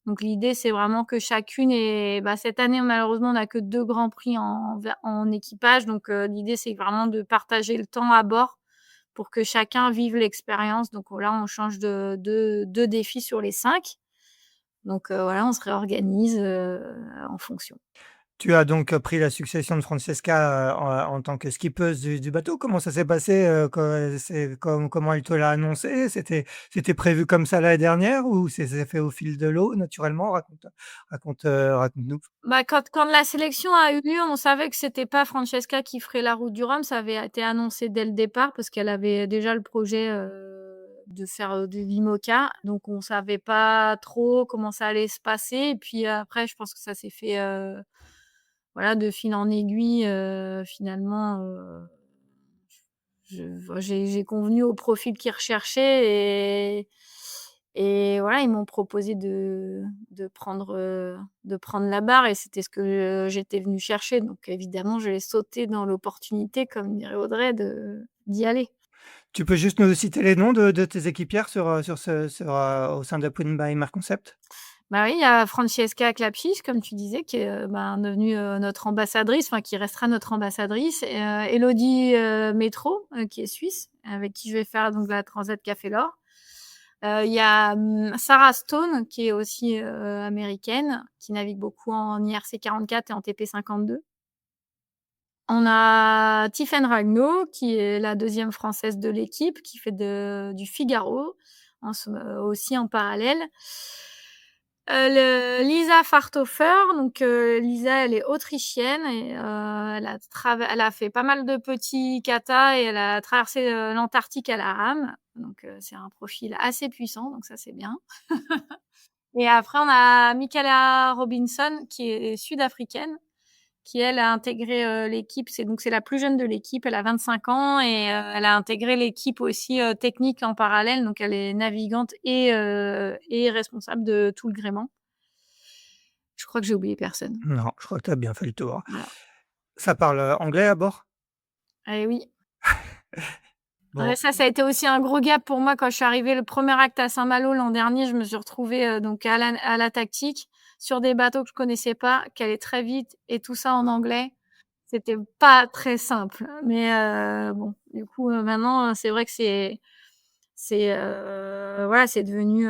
Donc l'idée, c'est vraiment que chacune cette année, malheureusement, on n'a que 2 grands prix en équipage. Donc l'idée, c'est vraiment de partager le temps à bord pour que chacun vive l'expérience. Donc là, on change de 2 défis sur les 5. Donc voilà, on se réorganise, en fonction. Tu as donc, pris la succession de Francesca, en tant que skippeuse du bateau. Comment ça s'est passé, comment elle te l'a annoncé? C'était prévu comme ça l'année dernière ou ça s'est fait au fil de l'eau naturellement? Raconte-nous. Bah, quand la sélection a eu lieu, on savait que c'était pas Francesca qui ferait la route du Rhum. Ça avait été annoncé dès le départ, parce qu'elle avait déjà le projet, de faire, du l'IMOCA. Donc on savait pas trop comment ça allait se passer, et puis après, je pense que ça s'est fait, voilà, de fil en aiguille, finalement, j'ai convenu au profil qu'ils recherchaient, et voilà, ils m'ont proposé de prendre la barre, et c'était ce que j'étais venue chercher. Donc évidemment, je l'ai sauté dans l'opportunité, comme dirait Audrey, d'y aller. Tu peux juste nous citer les noms de tes équipières au sein de Queen by Mar Concept? Bah oui, il y a Francesca Clapchich, comme tu disais, qui est, devenue, notre ambassadrice, enfin qui restera notre ambassadrice, et Élodie, Métro, qui est suisse, avec qui je vais faire donc la Transat Café L'Or. Il y a, Sarah Stone, qui est aussi, américaine, qui navigue beaucoup en IRC 44 et en TP 52. On a Tiffaine Ragnaud, qui est la 2e française de l'équipe, qui fait du Figaro aussi en parallèle. Lisa Farthofer, donc Lisa, elle est autrichienne, et elle a fait pas mal de petits katas, et elle a traversé, l'Antarctique à la rame. Donc c'est un profil assez puissant, donc ça, c'est bien. Et après, on a Michaela Robinson, qui est sud-africaine, qui elle a intégré l'équipe. C'est la plus jeune de l'équipe. Elle a 25 ans et elle a intégré l'équipe aussi technique en parallèle. Donc elle est navigante et responsable de tout le gréement. Je crois que j'ai oublié personne. Non, je crois que tu as bien fait le tour. Voilà. Ça parle anglais à bord? Eh oui. Bon, Ouais, ça a été aussi un gros gap pour moi quand je suis arrivée. Le premier acte à Saint-Malo l'an dernier, je me suis retrouvée donc à la tactique sur des bateaux que je connaissais pas, qui allaient très vite et tout ça en anglais. C'était pas très simple, mais bon, du coup maintenant c'est vrai que voilà, c'est devenu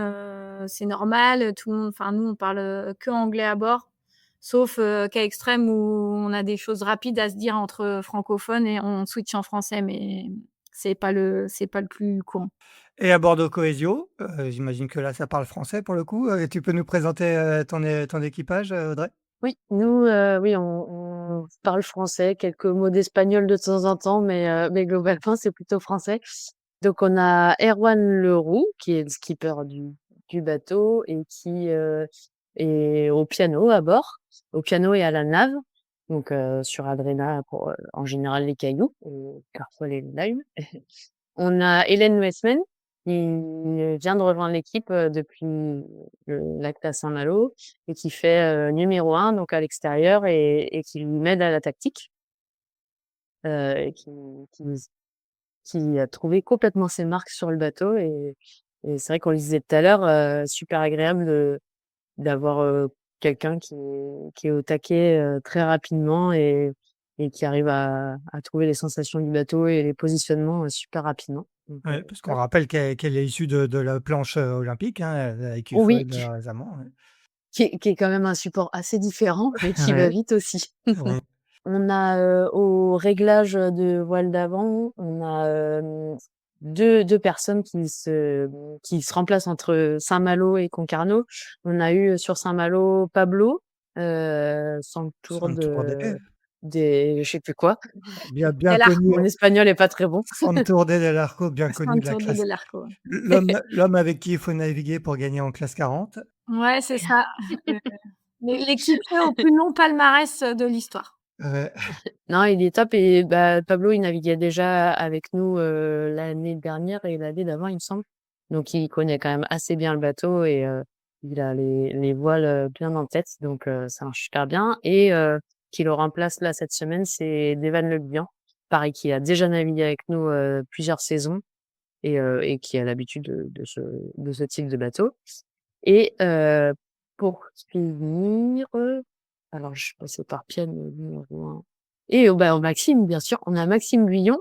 c'est normal. Tout le monde, enfin nous on parle que anglais à bord, sauf cas extrême où on a des choses rapides à se dire entre francophones et on switch en français, mais c'est pas le plus courant. et à bord de Coesio, j'imagine que là, ça parle français pour le coup. Tu peux nous présenter, ton équipage, Audrey? Oui, nous, oui, on parle français, quelques mots d'espagnol de temps en temps, mais globalement, c'est plutôt français. Donc on a Erwan Leroux, qui est le skipper du bateau et qui, est au piano à bord, au piano et à la nave, donc sur Adrena pour, en général les cailloux et parfois les limes. On a Hélène Westman qui vient de rejoindre l'équipe, depuis l'Acta Saint-Malo et qui fait, numéro 1 donc à l'extérieur et qui m'aide à la tactique, et qui qui a trouvé complètement ses marques sur le bateau et c'est vrai qu'on le disait tout à l'heure, super agréable d'avoir, quelqu'un qui est au taquet, très rapidement et qui arrive à trouver les sensations du bateau et les positionnements, super rapidement. Donc Ouais, parce qu'on top. rappelle qu'elle est issue de la planche, olympique, hein, elle a Oui, écuffé récemment, ouais. qui est quand même un support assez différent, mais qui va Ouais, vite aussi. ouais. On a, au réglage, de voile d'avant, on a, 2 personnes qui se remplacent entre Saint-Malo et Concarneau. On a eu, sur Saint-Malo, Pablo, Santour Santour des je sais plus quoi. bien Del connu, Arco, Mon espagnol est pas très bon. Santour del Arco, bien connu de la Santour de classe. Del Arco. L'homme avec qui il faut naviguer pour gagner en classe 40. Ouais, c'est ça. Heu, l'équipier au plus long palmarès de l'histoire. Ouais. Non, il est top et bah, Pablo, il naviguait déjà avec nous, l'année dernière et l'année d'avant, il me semble. Donc il connaît quand même assez bien le bateau et il a les voiles, bien en tête, donc ça marche super bien et qui le remplace là cette semaine, c'est Devan Le Bihan. Pareil, qui a déjà navigué avec nous, plusieurs saisons et qui a l'habitude de ce type de bateau et pour finir, alors je passe par Piane, numéro 1 et bah, Maxime, bien sûr. On a Maxime Guyon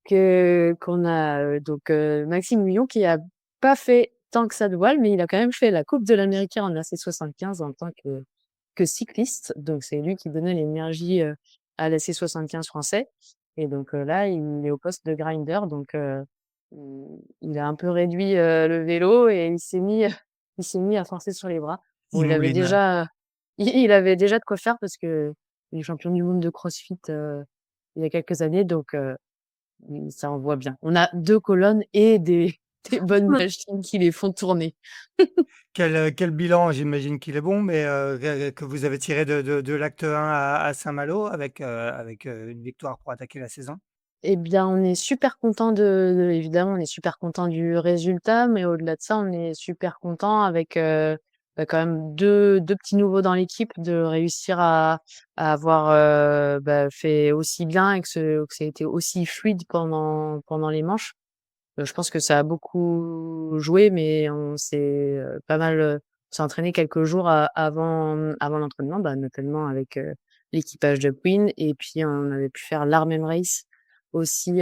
qu'on a, donc Maxime Guyon qui a pas fait tant que ça de voile, mais il a quand même fait la coupe de l'Américain en AC75 en tant que cycliste. Donc c'est lui qui donnait l'énergie, à l'AC75 français et donc là, il est au poste de grinder donc il a un peu réduit, le vélo et il s'est mis à forcer sur les bras. Bon, Il mouline. il avait déjà de quoi faire parce que il est champion du monde de CrossFit, il y a quelques années donc ça envoie bien. On a 2 colonnes et des des bonnes machines qui les font tourner. Quel bilan? J'imagine qu'il est bon, mais que vous avez tiré de l'acte 1 à Saint-Malo avec, une victoire pour attaquer la saison? Eh bien, on est super content évidemment, on est super content du résultat, mais au-delà de ça, on est super content avec, bah, quand même deux petits nouveaux dans l'équipe, de réussir à avoir, bah, fait aussi bien et que ça a été aussi fluide pendant les manches. Je pense que ça a beaucoup joué, mais on s'est, pas mal, on s'est entraîné quelques jours avant l'entraînement, bah, notamment avec, l'équipage de Queen et puis on avait pu faire l'Arm Race aussi,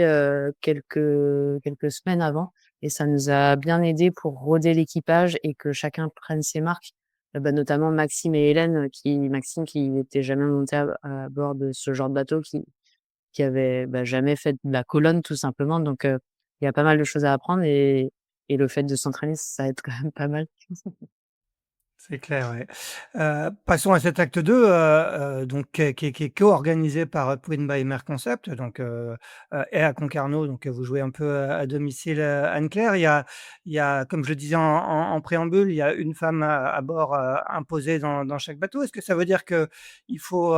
quelques semaines avant et ça nous a bien aidé pour roder l'équipage et que chacun prenne ses marques. Bah, notamment Maxime et Hélène, Maxime qui n'était jamais monté à bord de ce genre de bateau, qui avait, bah, jamais fait de la colonne tout simplement donc il y a pas mal de choses à apprendre et le fait de s'entraîner, ça aide quand même pas mal. C'est clair, ouais. Passons à cet acte 2, donc qui est co-organisé par, Print by Mer Concept, donc et à Concarneau, donc vous jouez un peu, à domicile, Anne-Claire. Il y a, comme je le disais en préambule, il y a une femme à bord, imposée dans chaque bateau. Est-ce que ça veut dire qu'il faut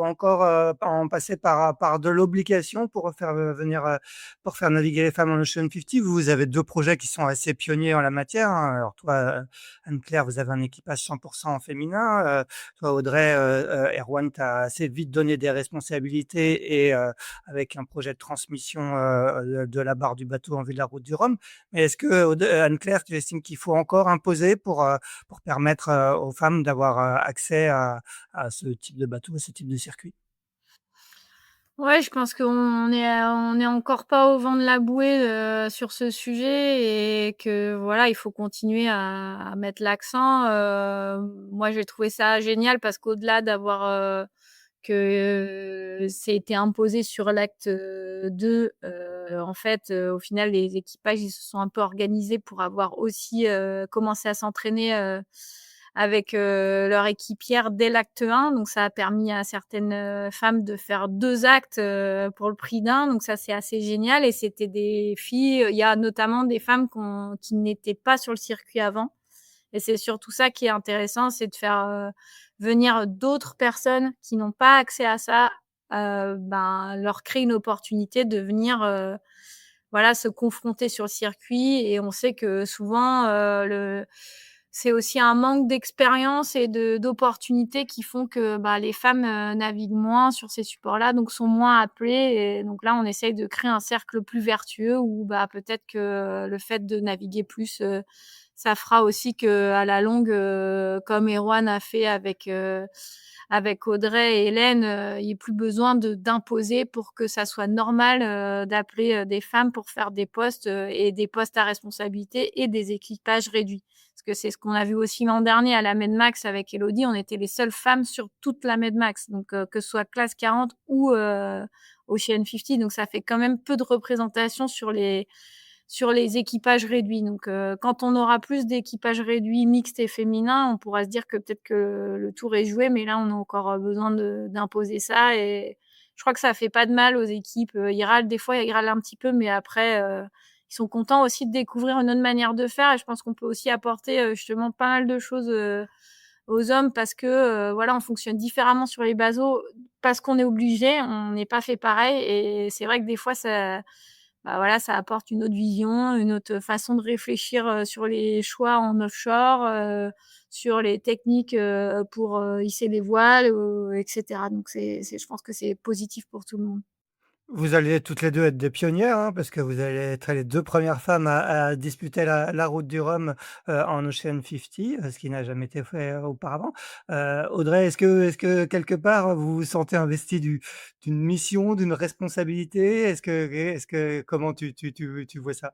encore, en passer par de l'obligation pour faire, venir, pour faire naviguer les femmes en Ocean 50? Vous avez 2 projets qui sont assez pionniers en la matière, hein. Alors toi, Anne-Claire, vous avez un équipage 100% féminin. Toi, Audrey, Erwan t'a assez vite donné des responsabilités et avec un projet de transmission de la barre du bateau en vue de la route du Rhum. Mais est-ce que, Anne-Claire, tu estimes qu'il faut encore imposer pour permettre aux femmes d'avoir accès à ce type de bateau, à ce type de circuit? Ouais, je pense qu'on est encore pas au vent de la bouée, sur ce sujet et que voilà, il faut continuer à mettre l'accent. Moi, j'ai trouvé ça génial parce qu'au-delà d'avoir, que c'est été imposé sur l'acte, 2, en fait, au final, les équipages, ils se sont un peu organisés pour avoir aussi, commencé à s'entraîner, avec, leur équipière dès l'acte 1. Donc ça a permis à certaines, femmes de faire 2 actes, pour le prix d'un. Donc ça, c'est assez génial et c'était des filles, il y a notamment des femmes qui n'étaient pas sur le circuit avant et c'est surtout ça qui est intéressant, c'est de faire, venir d'autres personnes qui n'ont pas accès à ça, ben, leur créer une opportunité de venir, voilà, se confronter sur le circuit et on sait que souvent, c'est aussi un manque d'expérience et d'opportunités qui font que, bah, les femmes, naviguent moins sur ces supports-là, donc sont moins appelées et donc là, on essaye de créer un cercle plus vertueux où, bah, peut-être que le fait de naviguer plus, ça fera aussi qu'à la longue, comme Erwan a fait avec Audrey et Hélène, il y ait plus besoin d'imposer pour que ça soit normal, d'appeler, des femmes pour faire des postes, et des postes à responsabilité et des équipages réduits. Parce que c'est ce qu'on a vu aussi l'an dernier à la Med-Max avec Élodie, on était les seules femmes sur toute la Med-Max, donc que ce soit classe 40 ou Ocean 50, donc ça fait quand même peu de représentation sur les équipages réduits. Donc, quand on aura plus d'équipages réduits mixtes et féminins, on pourra se dire que peut-être que le tour est joué, mais là, on a encore besoin d'imposer ça et je crois que ça fait pas de mal aux équipes. Ils râlent des fois, ils râlent un petit peu, mais après, ils sont contents aussi de découvrir une autre manière de faire et je pense qu'on peut aussi apporter, justement pas mal de choses, aux hommes parce que, voilà, on fonctionne différemment sur les bateaux parce qu'on est obligé, on n'est pas fait pareil et c'est vrai que des fois ça bah, voilà, ça apporte une autre vision, une autre façon de réfléchir, sur les choix en offshore, sur les techniques, pour, hisser les voiles, et cetera. Donc c'est je pense que c'est positif pour tout le monde. Vous allez toutes les 2 être des pionnières, hein, parce que vous allez être les 2 premières femmes à disputer la route du Rhum, en Ocean 50, ce qui n'a jamais été fait, auparavant. Audrey, est-ce que quelque part vous vous sentez investie d'une mission, d'une responsabilité? Est-ce que comment tu vois ça?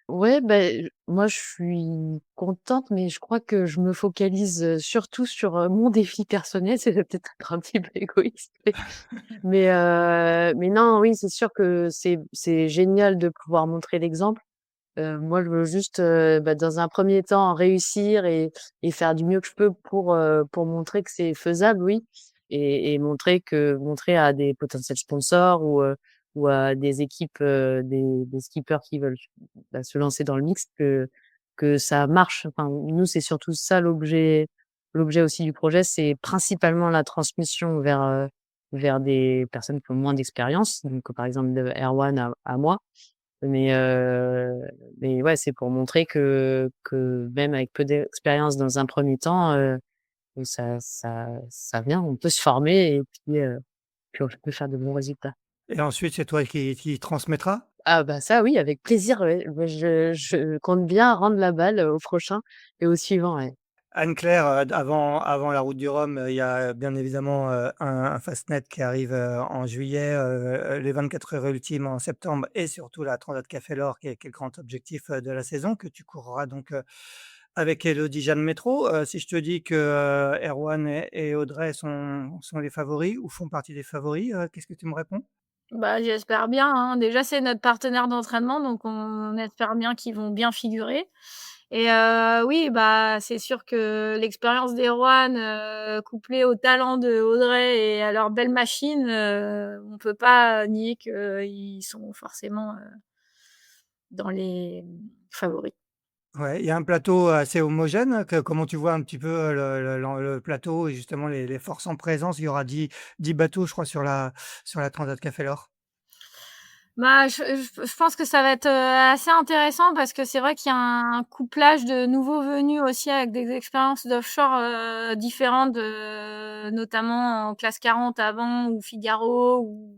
Ouais, ben moi, je suis contente, mais je crois que je me focalise, surtout sur, mon défi personnel. C'est peut-être être un petit peu égoïste, mais non, oui, c'est sûr que c'est génial de pouvoir montrer l'exemple. Moi, je veux juste, bah, dans un premier temps, réussir et faire du mieux que je peux pour montrer que c'est faisable, oui et montrer à des potentiels sponsors ou à des équipes, des skippers qui veulent, bah, se lancer dans le mixte que ça marche. Enfin, nous, c'est surtout ça l'objet aussi du projet, c'est principalement la transmission vers des personnes qui ont moins d'expérience, donc par exemple de Erwan à moi. Mais ouais, c'est pour montrer que même avec peu d'expérience dans un premier temps, ça vient, on peut se former et puis on peut faire de bons résultats. Et ensuite, c'est toi qui transmettras? Ah bah ça oui, avec plaisir, ouais. Bah je compte bien rendre la balle, au prochain et au suivant, ouais. Anne-Claire, avant la route du Rhum, il y a bien évidemment, un Fastnet qui arrive, en juillet, les 24 heures ultimes en septembre et surtout la Transat Café L'Or qui est le grand objectif, de la saison que tu courras donc, avec Élodie Jeanne Métro. Si je te dis que, Erwan et Audrey sont les favoris ou font partie des favoris, qu'est-ce que tu me réponds? Bah, j'espère bien, hein. Déjà, c'est notre partenaire d'entraînement, donc on espère bien qu'ils vont bien figurer Et oui, bah, c'est sûr que l'expérience d'Erwan, couplée au talent de Audrey et à leur belle machine, on peut pas nier qu'ils sont forcément, dans les favoris. Ouais, il y a un plateau assez homogène, comment tu vois un petit peu le plateau et justement les forces en présence? Il y aura 10 bateaux, je crois, sur la Transat Café L'Or. Bah, je pense que ça va être, assez intéressant parce que c'est vrai qu'il y a un couplage de nouveaux venus aussi avec des expériences d'offshore, différentes, notamment en classe 40 avant ou Figaro ou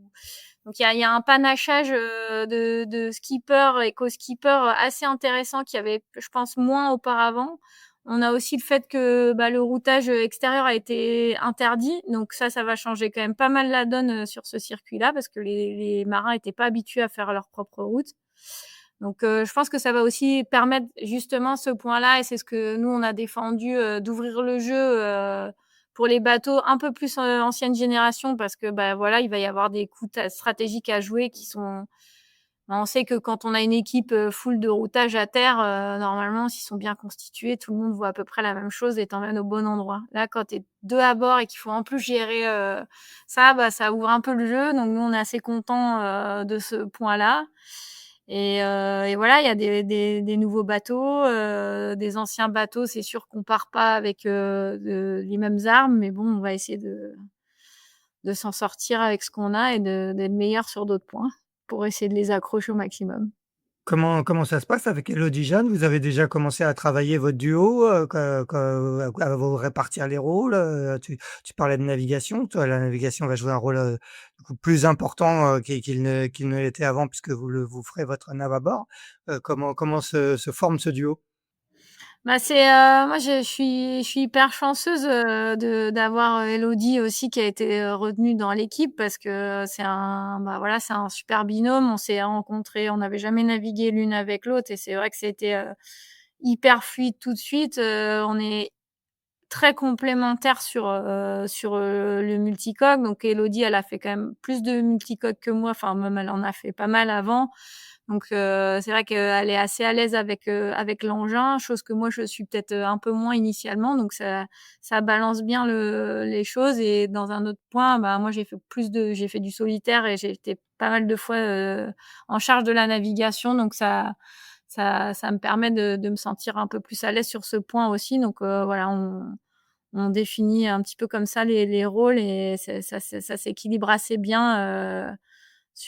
donc il y a un panachage, de skippers et co-skippers assez intéressant qu'il y avait, je pense, moins auparavant. On a aussi le fait que, bah, le routage extérieur a été interdit, donc ça va changer quand même pas mal la donne, sur ce circuit-là parce que les marins étaient pas habitués à faire leur propre route. Donc je pense que ça va aussi permettre justement ce point-là et c'est ce que nous on a défendu, d'ouvrir le jeu, pour les bateaux un peu plus, ancienne génération parce que, bah, voilà, il va y avoir des coups stratégiques à jouer qui sont bah, on sait que quand on a une équipe, full de routage à terre, normalement, s'ils sont bien constitués, tout le monde voit à peu près la même chose et t'emmène au bon endroit. Là, quand tu es 2 à bord et qu'il faut en plus gérer, ça, bah, ça ouvre un peu le jeu. Donc nous, on est assez contents, de ce point-là et voilà, il y a des nouveaux bateaux, des anciens bateaux. C'est sûr qu'on part pas avec, les mêmes armes, mais bon, on va essayer de s'en sortir avec ce qu'on a et d'être meilleur sur d'autres points pour essayer de les accrocher au maximum. Comment ça se passe avec Elodie Jeanne? Vous avez déjà commencé à travailler votre duo, à vous répartir les rôles? Tu parlais de navigation. Toi, la navigation va jouer un rôle, du coup plus important, qu'il ne l'était avant puisque vous ferez votre nav à bord. Comment se forme ce duo? Bah, moi je suis hyper chanceuse, de d'avoir, Élodie aussi qui a été, retenue dans l'équipe parce que bah, voilà, c'est un super binôme. On s'est rencontrés, on n'avait jamais navigué l'une avec l'autre et c'est vrai que c'était, hyper fluide tout de suite. On est très complémentaires sur le multicoque. Donc Élodie, elle a fait quand même plus de multicoque que moi, enfin même elle en a fait pas mal avant. Donc c'est vrai qu'elle est assez à l'aise avec l'engin, chose que moi je suis peut-être, un peu moins initialement. Donc ça balance bien les choses et dans un autre point, bah, moi j'ai fait du solitaire et j'ai été pas mal de fois, en charge de la navigation. Donc ça me permet de me sentir un peu plus à l'aise sur ce point aussi. Donc voilà, on définit un petit peu comme ça les rôles et ça s'équilibre assez bien,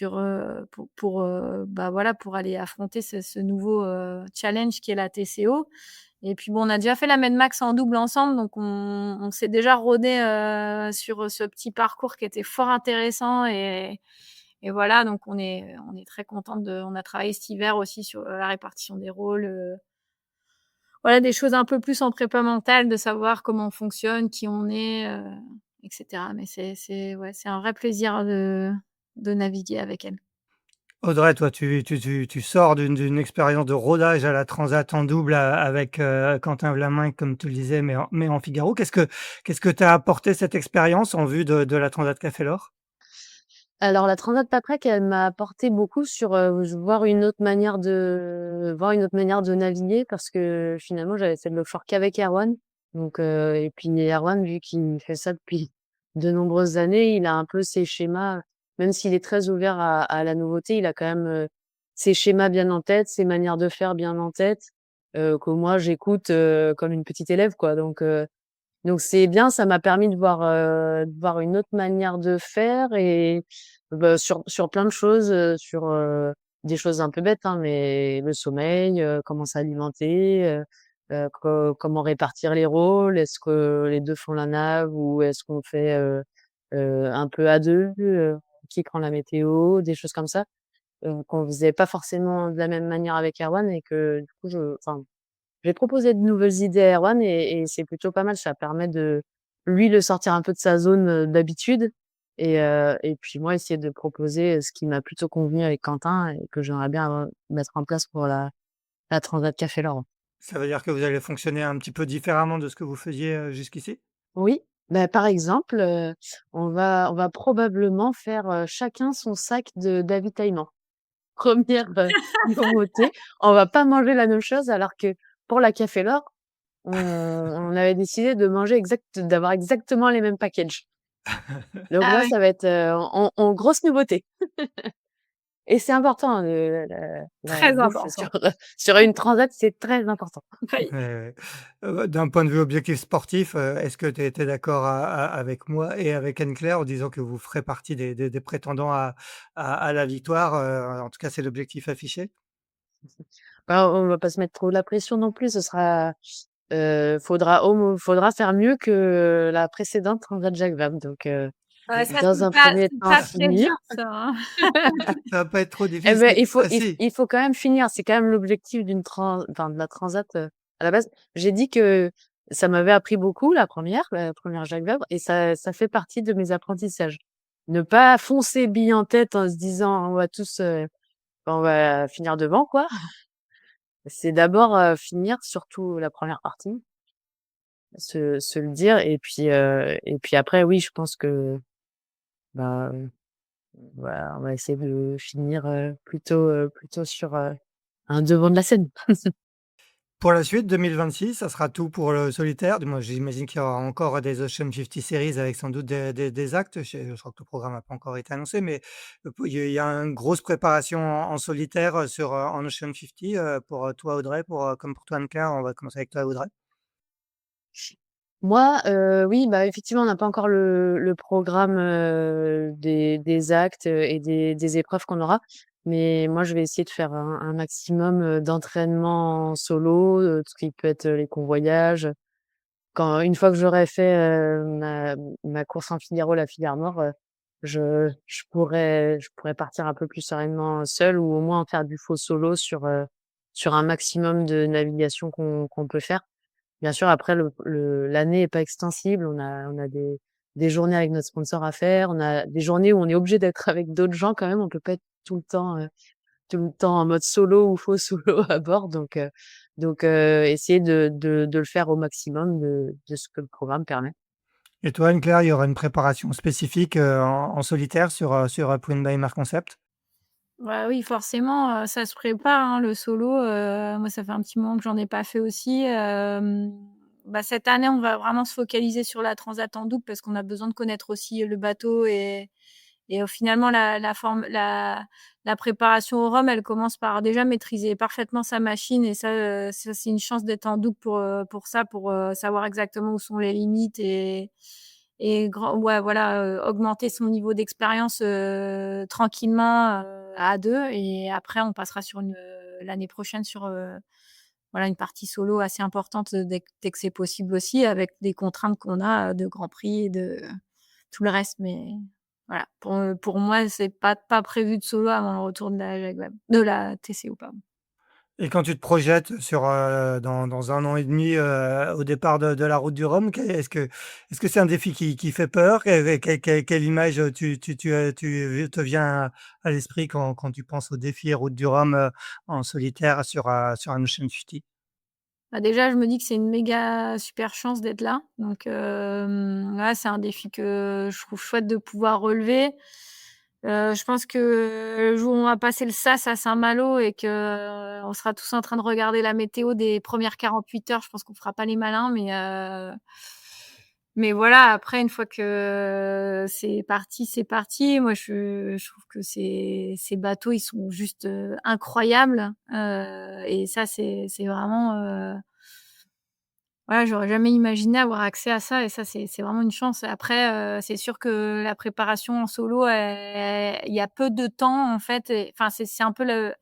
bah, voilà, pour aller affronter ce nouveau, challenge qui est la TCO. Et puis bon, on a déjà fait la Med-Max en double ensemble, donc on s'est déjà rodé sur ce petit parcours qui était fort intéressant et voilà, donc on est très contente on a travaillé cet hiver aussi sur, la répartition des rôles, voilà, des choses un peu plus en prépa mentale, de savoir comment on fonctionne, qui on est, et cetera. Mais ouais, c'est un vrai plaisir de naviguer avec elle. Audrey, toi, tu sors d'une expérience de rodage à la Transat en double avec, Quentin Vlaminck, comme tu le disais, mais en Figaro. Qu'est-ce que t'a apporté cette expérience en vue de la Transat Café L'Or? Alors la Transat Paprec, elle m'a apporté beaucoup sur, voir une autre manière de naviguer parce que finalement, j'avais fait de l'offshore qu'avec Erwan. Donc et puis Erwan, vu qu'il fait ça depuis de nombreuses années, il a un peu ses schémas, même s'il est très ouvert à la nouveauté, il a quand même, ses schémas bien en tête, ses manières de faire bien en tête, que moi j'écoute, comme une petite élève, quoi. Donc c'est bien, ça m'a permis de voir une autre manière de faire et bah, sur plein de choses, des choses un peu bêtes, hein, mais le sommeil, comment s'alimenter, comment répartir les rôles. Est-ce que les 2 font la nav ou est-ce qu'on fait, un peu à 2, qui prend la météo, des choses comme ça, qu'on faisait pas forcément de la même manière avec Erwan et que du coup j'ai proposé de nouvelles idées à Erwan et c'est plutôt pas mal. Ça permet de lui, le sortir un peu de sa zone, d'habitude et puis moi, essayer de proposer, ce qui m'a plutôt convenu avec Quentin et que j'aimerais bien mettre en place pour la Transat Café Laurent. Ça veut dire que vous allez fonctionner un petit peu différemment de ce que vous faisiez, jusqu'ici? Oui, bah, par exemple, on va probablement faire, chacun son sac d'avitaillement. 1re, nouveauté, on va pas manger la même chose alors que pour la Café L'Or, on avait décidé de manger d'avoir exactement les mêmes packages. Donc Ah moi, oui, ça va être, en grosse nouveauté et c'est important, hein, la très bouffe important. sur une transat, c'est très important. Oui. Ouais, d'un point de vue objectif sportif, est-ce que tu étais d'accord avec moi et avec Anne-Claire en disant que vous ferez partie des prétendants à la victoire, en tout cas, c'est l'objectif affiché? Bah, on va pas se mettre trop la pression non plus, ce sera, faudra faire mieux que la précédente Transat Jacques Vabre donc Ouais, ça, dans un premier c'est temps pas très finir. dur ça, hein. Ça va pas être trop Eh beh, difficile. Ah si, il faut quand même finir. C'est quand même l'objectif de la transat, à la base. J'ai dit que ça m'avait appris beaucoup la première Jacques Vabre et ça fait partie de mes apprentissages. Ne pas foncer bille en tête en se disant: On va finir devant», quoi. C'est d'abord, finir, surtout la première partie, se le dire et puis après oui, je pense que, bah, on va essayer de finir, plutôt sur, un devant de la scène. pour la suite, 2026, ça sera tout pour le solitaire? Moi, j'imagine qu'il y aura encore des Ocean 50 Series avec sans doute des actes. Je crois que le programme n'a pas encore été annoncé, mais il y a une grosse préparation en solitaire, en Ocean 50, pour, toi Audrey, comme pour toi Anne-Claire. On va commencer avec toi Audrey. Moi, oui, bah, effectivement, on n'a pas encore le programme, des actes, et des épreuves qu'on aura. Mais moi, je vais essayer de faire un maximum, d'entraînement en solo, tout ce qui peut être, les convoyages. Une fois que j'aurai fait, ma course en Figaro, la Filière Nord, je pourrais partir un peu plus sereinement seule ou au moins en faire du faux solo sur un maximum de navigation qu'on peut faire. Bien sûr, après l'année est pas extensible. On a des journées avec notre sponsor à faire. On a des journées où on est obligé d'être avec d'autres gens quand même. On peut pas être tout le temps en mode solo ou faux solo à bord. Essayer de le faire au maximum de ce que le programme permet. Et toi Anne-Claire, il y aura une préparation spécifique, en solitaire sur Point by Mar Concept? Bah oui, forcément, ça se prépare, hein, le solo, moi, ça fait un petit moment que j'en ai pas fait aussi, bah, cette année, on va vraiment se focaliser sur la transat en double parce qu'on a besoin de connaître aussi le bateau et finalement la préparation au rhum, elle commence par déjà maîtriser parfaitement sa machine et ça c'est une chance d'être en double pour ça, savoir exactement où sont les limites et ouais, voilà, augmenter son niveau d'expérience, tranquillement, à 2 et après on passera sur l'année prochaine sur, voilà, une partie solo assez importante, dès que c'est possible aussi avec des contraintes qu'on a, de Grand Prix et de tout le reste. Mais voilà, pour moi, c'est pas prévu de solo avant le retour de la Jaguar de la TCO, pardon. Et quand tu te projettes dans 1 an et demi, au départ de la route du Rhum, est-ce que c'est un défi qui fait peur? Quelle image, tu te vient à l'esprit quand tu penses au défi route du Rhum, en solitaire sur un Ocean 50? Bah, déjà, je me dis que c'est une méga super chance d'être là. Donc, ouais, c'est un défi que je trouve chouette de pouvoir relever. Je pense que le jour où on va passer le sas à Saint-Malo et qu'on sera tous en train de regarder la météo des premières 48 heures, je pense qu'on fera pas les malins, mais voilà, après une fois que c'est parti, c'est parti. Moi, je trouve que ces bateaux, ils sont juste, incroyables, et ça, c'est vraiment, voilà, j'aurais jamais imaginé avoir accès à ça et ça, c'est vraiment une chance. Après, c'est sûr que la préparation en solo, il y a peu de temps, en fait et enfin, c'est un peu le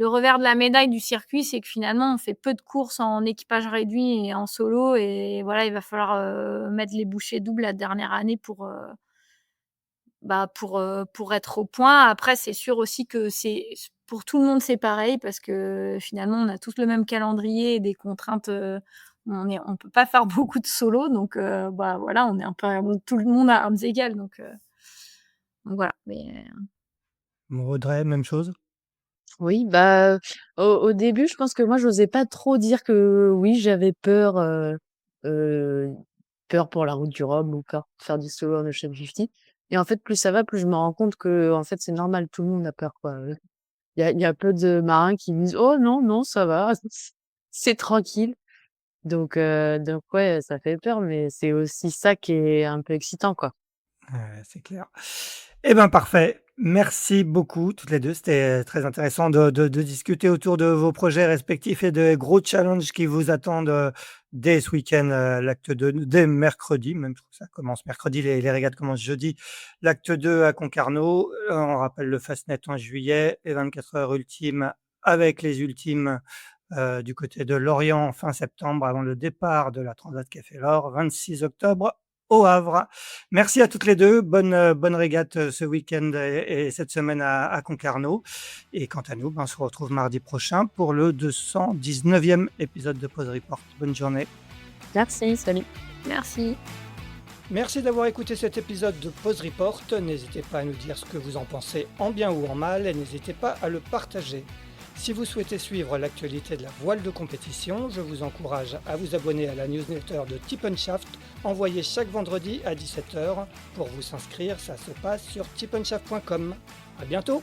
revers de la médaille du circuit, c'est que finalement, on fait peu de courses en équipage réduit et en solo et voilà, il va falloir, mettre les bouchées doubles la dernière année pour être au point. Après, c'est sûr aussi que c'est pour tout le monde, c'est pareil parce que finalement, on a tous le même calendrier et des contraintes, on peut pas faire beaucoup de solo donc bah, voilà, on est un peu tout le monde à armes égales donc voilà, mais Audrey, même chose? Oui, bah, au début, je pense que moi, j'osais pas trop dire que oui, j'avais peur, heu, peur pour la route du Rhum ou peur de faire du solo en Ocean 50 et en fait, plus ça va, plus je me rends compte que en fait, c'est normal, tout le monde a peur, quoi, il y a peu de marins qui disent: «Oh non, non, ça va». c'est tranquille. Donc ouais, ça fait peur, mais c'est aussi ça qui est un peu excitant, quoi. Ouais, c'est clair. Eh ben, parfait. Merci beaucoup toutes les 2. C'était très intéressant de discuter autour de vos projets respectifs et des gros challenges qui vous attendent, dès ce week-end, l'acte 2, dès mercredi même, je crois que ça commence mercredi, les régates commencent jeudi. L'acte 2 à Concarneau, on rappelle le Fastnet en juillet et 24 heures ultimes avec les ultimes, du côté de Lorient fin septembre avant le départ de la Transat Café L'Or, 26 octobre au Havre. Merci à toutes les 2. Bonne régate, ce week-end et cette semaine à Concarneau. Et quant à nous, on se retrouve mardi prochain pour le 219e épisode de Pause Report. Bonne journée. Merci, salut. Merci. Merci d'avoir écouté cet épisode de Pause Report. N'hésitez pas à nous dire ce que vous en pensez en bien ou en mal et n'hésitez pas à le partager. Si vous souhaitez suivre l'actualité de la voile de compétition, je vous encourage à vous abonner à la newsletter de Tip & Shaft, envoyée chaque vendredi à 17 h. Pour vous inscrire, ça se passe sur tipnshaft.com. À bientôt!